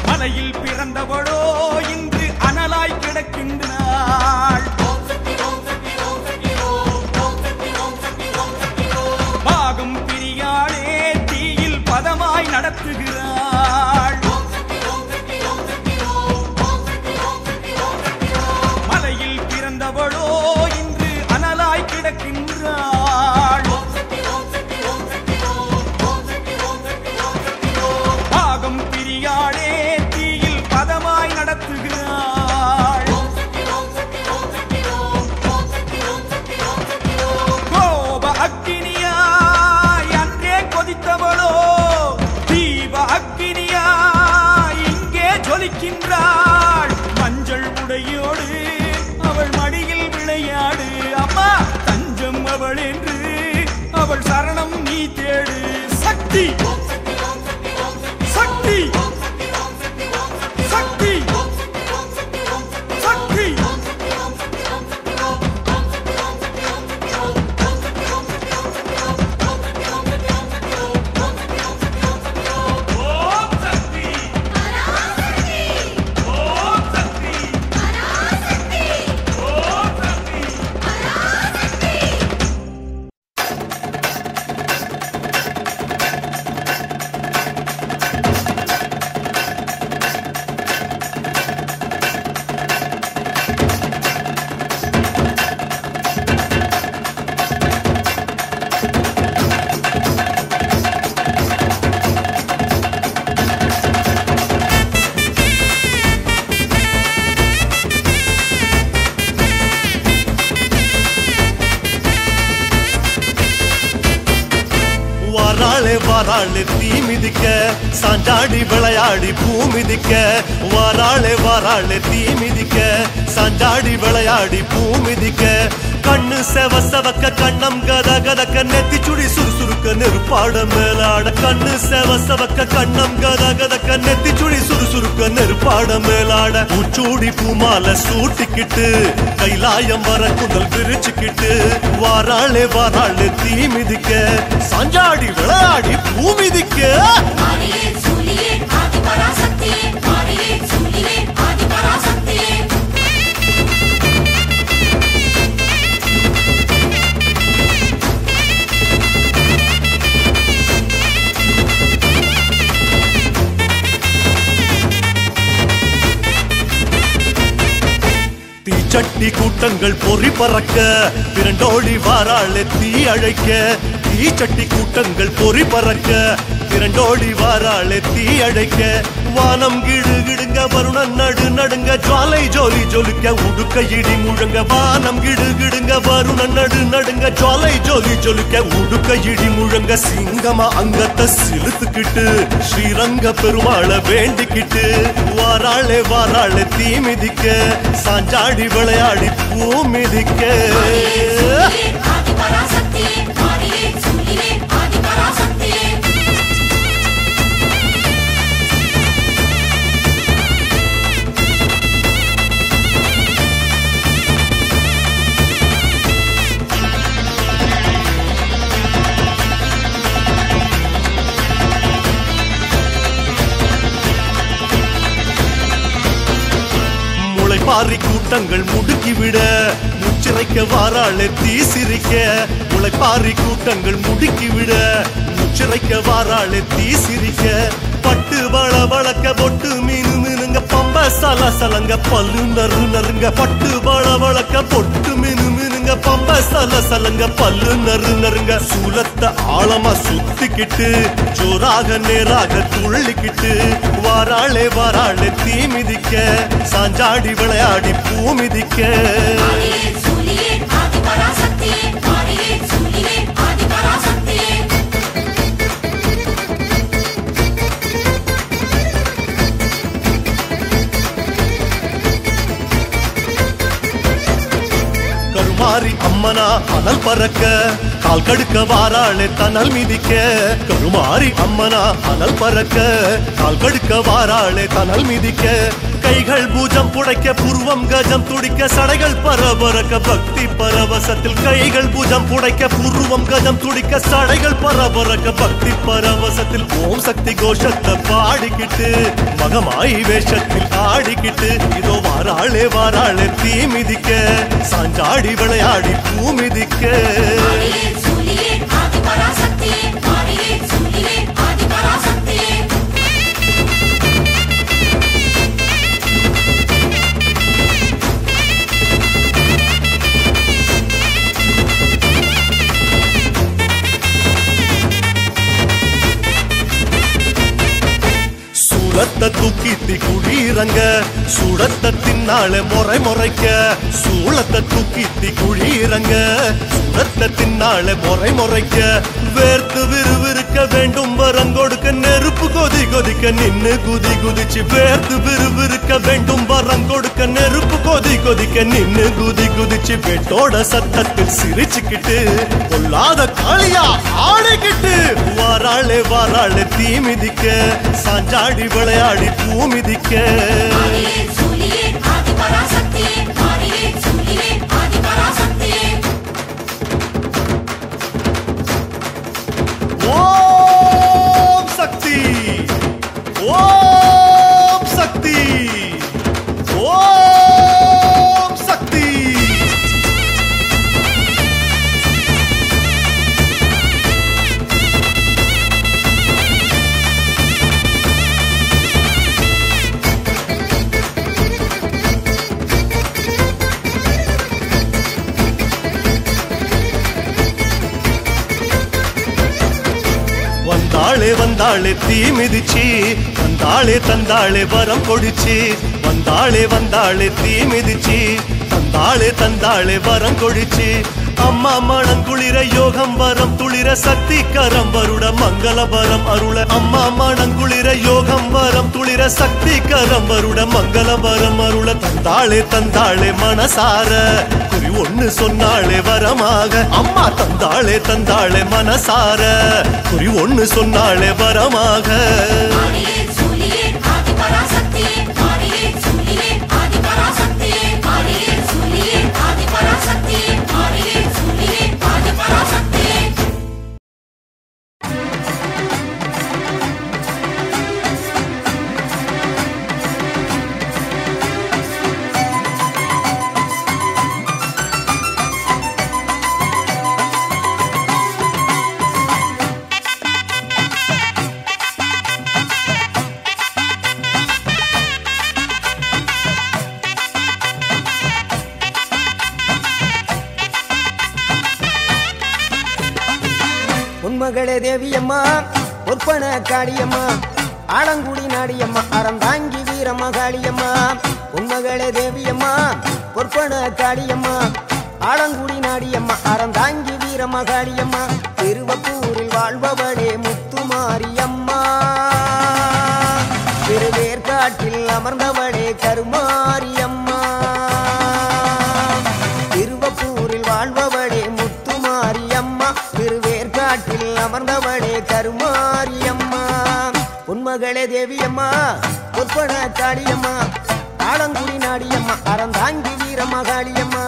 மலையில் பிறந்தவளோ இன்று அனலாய் கிடக்கின்றாள். பாகம் பிரியாளே தீயில் பதமாய் நடத்துகிறாள். மலையில் பிறந்தவளோ இன்று அனலாய் கிடக்கின்றாள். பாகம் பிரியாளே தீயில் பதமாய் நடத்துகிறாள். கோப அக்கினியாய் அன்றே கொதித்தவளோ தீப அக்கினியாய் இங்கே ஜொலிக்கின்றாள். மஞ்சள் உடையோடு அவள் மடியில் விளையாடு. அம்மா தஞ்சம் அவள் என்று அவள் சரணம் நீ தேடு. சக்தி சக்தி சக்தி சக்தி. வாராளே தீ மிதிக்க சாஞ்சாடி விளையாடி பூ மிதிக்க. வாராளே தீ மிதிக்க சாஞ்சாடி விளையாடி பூ மிதிக்க. கண்ணு செவ செவக்க கண்ணம் கத கதக்க நெத்தி சுடி சுறுசுறுக்க நெருப்பாட மேலாட. கண்ணு செவ செவக்க கண்ணம் கத கதக்க நெத்தி சுடி சுறுசுறுக்க நெருப்பாட மேலாட. பூச்சூடி பூமால சூட்டிக்கிட்டு கைலாயம் வர குந்தல் விரிச்சுக்கிட்டு. வாராளே தீ மிதிக்க சாஞ்சாடி விளையாடி பூ மிதிக்க. தீச்சட்டி கூட்டங்கள் பொறி பறக்க திரண்டோடி வாராளே தீ அழைக்க. தீச்சட்டி கூட்டங்கள் பொறி பறக்க திரண்டோடி வாராளே தீ அழைக்க. வானம் கிடு கிடுங்க வருணன் நடு நடுங்க ஜுவாலை ஜோலி ஜொலிக்க உடுக்க இடி முழங்க. வானம் கிடு கிடுங்க வருணன் நடு நடுங்க ஜுவாலை ஜோலி ஜொலிக்க உடுக்க இடி முழங்க. சிங்கமா அங்கத்தை சிலுத்துக்கிட்டு ஸ்ரீரங்க பெருமாளை வேண்டிக்கிட்டு. வாராளே தீ மிதிக்க சாஞ்சாடி விளையாடி பூ மிதிக்க. முளைப்பாரி கூட்டங்கள் முடுக்கிவிட முச்சிறைக்க வாராளே தீ சிரிக்க. முளைப்பாரி கூட்டங்கள் முடுக்கிவிட முச்சிறைக்க வாராளே தீ சிரிக்க. பட்டு வள வளக்க பொட்டு மீனு மீனுங்க பம்ப சல சலங்க பல்லு நறு நறுங்க. பட்டு வள வளக்க பொட்டு மீனு மீனுங்க பம்ப சல சலங்க பல்லு நறு நறுங்க. சூலத்தை ஆழமா சுத்திக்கிட்டு ஜோராக நேராக துள்ளிக்கிட்டு. வாராளே தீ மிதிக்க சாஞ்சாடி விளையாடி பூ மிதிக்க. கருமாரி அம்மனா அனல் பறக்க கால் கடுக்க வாராளே தனல் மிதிக்க கருமாரி அம்மனா அனல் பறக்க கால் கடுக்க வாராளே தனல் மிதிக்க கைகள் பூஜம் புடைக்க புருவம் கஜம் துடிக்க சடைகள் பரபரக்க பக்தி பரவசத்தில் கைகள் பூஜம் புடைக்க புருவம் கஜம் துடிக்க சடைகள் பரபரக்க பக்தி பரவசத்தில் ஓம் சக்தி கோஷத்தை பாடிக்கிட்டு மகமாய் வேஷத்தில் ஆடிக்கிட்டு இதோ வாராளே வாராளே தீ மிதிக்க சாஞ்சாடி விளையாடி பூ மிதிக்க சூளத்தை தூக்கி குழீரங்க சுடத்தை தின்னாளே முறை முறைக்க சூளத்தை தூக்கி குழீரங்க சுடத்தை தின்னாளே முறை முறைக்க வேர்த்து விறுவிறுக்க வேண்டும் வரங்கொடுக்க நெருப்பு கொதி கொதிக்க நின்னு குதி குதிச்சு வேர்த்து விறுவிறுக்க வேண்டும் வரங்கொடுக்க நெருப்பு கொதி கொதிக்க நின்னு குதி குதிச்சு வெட்டோட சத்தத்தில் சிரிச்சுக்கிட்டு கொல்லாத காளியா ஆடிக்கிட்டு வாராளே வாராளே தீ மிதிக்க சாஞ்சாடி விளையாடி பூ மிதிக்க ஓம் சக்தி ஓம் சக்தி ஓம் சக்தி வந்தாளே வந்தாளே தீ மிதிச்சி வந்தாளே தந்தாளே வரம் கொடிச்சி வந்தாளே வந்தாளே தீ மிதிச்சி தந்தாளே தந்தாளே வரம் கொடிச்சி அம்மா மணங்குளிர யோகம் வரம் துளிர சக்தி கரம் வருட மங்கள வரம் அருள அம்மா மணங்குளிர யோகம் வரம் துளிர சக்தி கரம் வருட மங்கள வரம் அருள தந்தாளே தந்தாளே மனசார குறி ஒண்ணு சொன்னாளே வரமாக அம்மா தந்தாளே தந்தாளே மனசார குறி ஒண்ணு சொன்னாளே வரமாக மகளே தேவியம்மா பொற்பன காளியம்மா ஆலங்குடி நாடியம்மா அறந்தாங்கி வீரம்மா காளியம்மா உன்மகளே தேவியம்மா பொற்பன காளியம்மா ஆலங்குடி நாடியம்மா அறந்தாங்கி வீரம்மா காளியம்மா திருவப்பூரில் வாழ்பவளே முத்துமாரியம்மா திருவேற்காட்டில் அமர்ந்தவளே கருமாரியம்மா திருவப்பூரில் வாழ்பவளே முத்துமாரியம்மா திருவேற்காட்டில் அமர்ந்தவளே கருமாரியம்மா உன்மகளே தேவியம்மா பொற்பன காளியம்மா ஆலங்குடி நாடியம்மா அறந்தாங்கி வீரம்மா காளியம்மா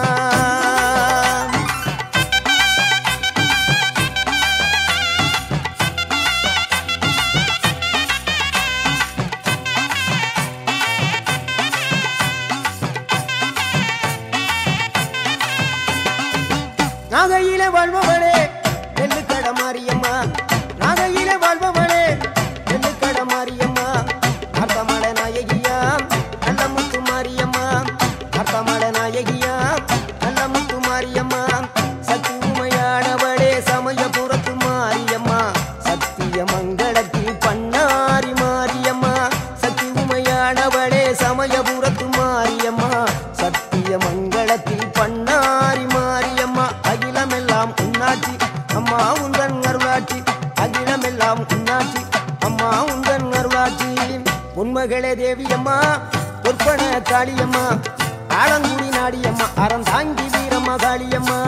நாகையிலே வாழ்பவளே நெல்லுக்கட மாரியம்மா நாகையிலே வாழ்பவளே நெல்லுக்கட மாரியம்மா அர்த்தமட நாயகியா நல்ல முத்து மாரியம்மா அர்த்தமட நாயகியா நல்ல முத்து மாரியம்மா சக்தி உமையானவளே சமயபுரத்து மாரியம்மா சத்திய மங்களத்தில் பண்ணாரி மாரியம்மா சக்தி உமையானவளே சமயபுரத்து மாரியம்மா சத்திய மங்களத்தில் பண்ணாரி மாரியம்மா அகிலமெல்லாம் உன்னாட்சி அம்மா உந்தன் அருளாட்சி அகிலமெல்லாம் உன்னாட்சி அம்மா உந்தன் அருளாட்சி உன்மகளே தேவியம்மா பொற்பன காளியம்மா ஆலங்குடி நாடியம்மா அறந்தாங்கி வீரம்மா காளியம்மா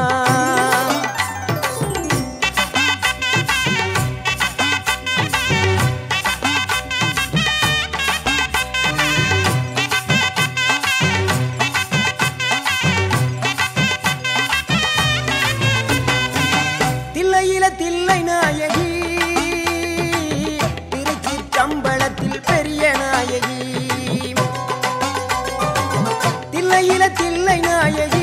தில்லை நாயகி திருச்சிற்றம்பலத்தில் பெரிய நாயகி தில்லையில தில்லை நாயகி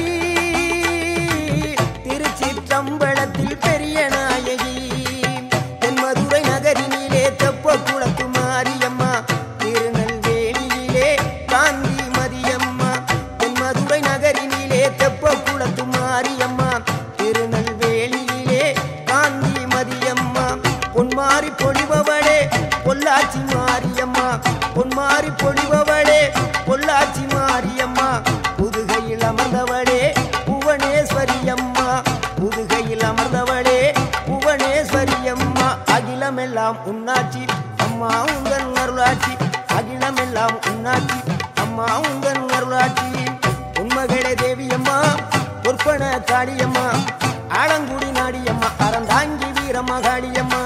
திருச்சிற்றம்பலத்தில் பெரிய நாயகி தென்மதுரை நகரினிலே தெப்ப குளத்து மாரியம்மா திருநெல்வேலியிலே காந்தி மதியம்மா தென்மதுரை நகரினிலே தெப்ப குளத்து மாரியம்மா திருநெல்வேலியிலே காந்தி மதியம்மா பொன்மாரி பொழிபவளே பொள்ளாச்சி மாரியம்மா பொன்மாரி பொழிபவளே பொள்ளாச்சி மாரியம்மா புதுகையில் அமர்ந்தவளே புவனேஸ்வரியம்மா புதுகையில் அமர்ந்தவளே புவனேஸ்வரியம்மா அகிலமெல்லாம் உன்னாட்சி அம்மா உந்தன் அருளாட்சி அகிலமெல்லாம் உன்னாட்சி அம்மா உந்தன் அருளாட்சி உண்மகளே தேவியம்மா பொற்பன காளியம்மா ஆலங்குடி நாடியம்மா அறந்தாங்கி வீரம்மா காளியம்மா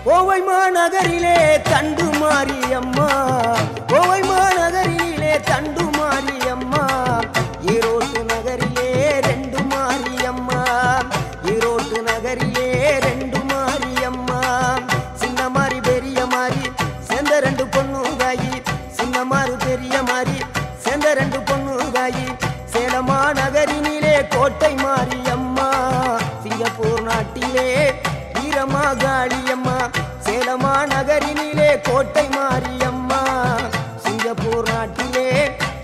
கோவை மாநகரிலே தண்டு மாரியம்மா கோவை மாநகரிலே தண்டு மாரியம்மா ஈரோட்டு நகரிலே ரெண்டு மாரியம்மா ஈரோட்டு நகரிலே ரெண்டு மாரியம்மா சின்ன மாறி பெரிய மாறி சேர்ந்த ரெண்டு பொண்ணுகாயி சின்ன மாறு பெரிய மாறி சேர்ந்த ரெண்டு பொண்ணுகாயி சேலமா நகரினிலே கோட்டை மாரியம்மா சிங்கப்பூர் நாட்டிலே வீரமா காளியம்மா சேலமா நகரினிலே கோட்டை மாரியம்மா சிங்கப்பூர் நாட்டிலே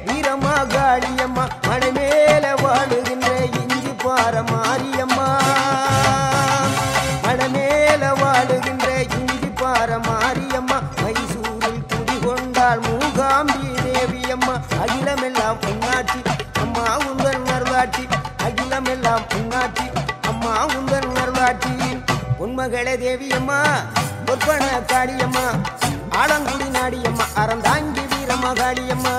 வீரமா காளியம்மா மலை மேல வாழுகின்ற இஞ்சி பார மாரியம்மா மலை மேல வாழுகின்ற இஞ்சி பார மாரியம்மா மைசூரில் குடிகொண்டாள் மூகாம்பி தேவியம்மா அகிலமெல்லாம் உன்னாட்சி அம்மா உந்தன் அருளாட்சி அகிலமெல்லாம் உன்னாட்சி அம்மா உந்தன் அருளாட்சி உண்மகளே தேவியம்மா பொற்பன காளியம்மா ஆலங்குடி நாடியம்மா அறந்தாங்கி வீரம்மா காளியம்மா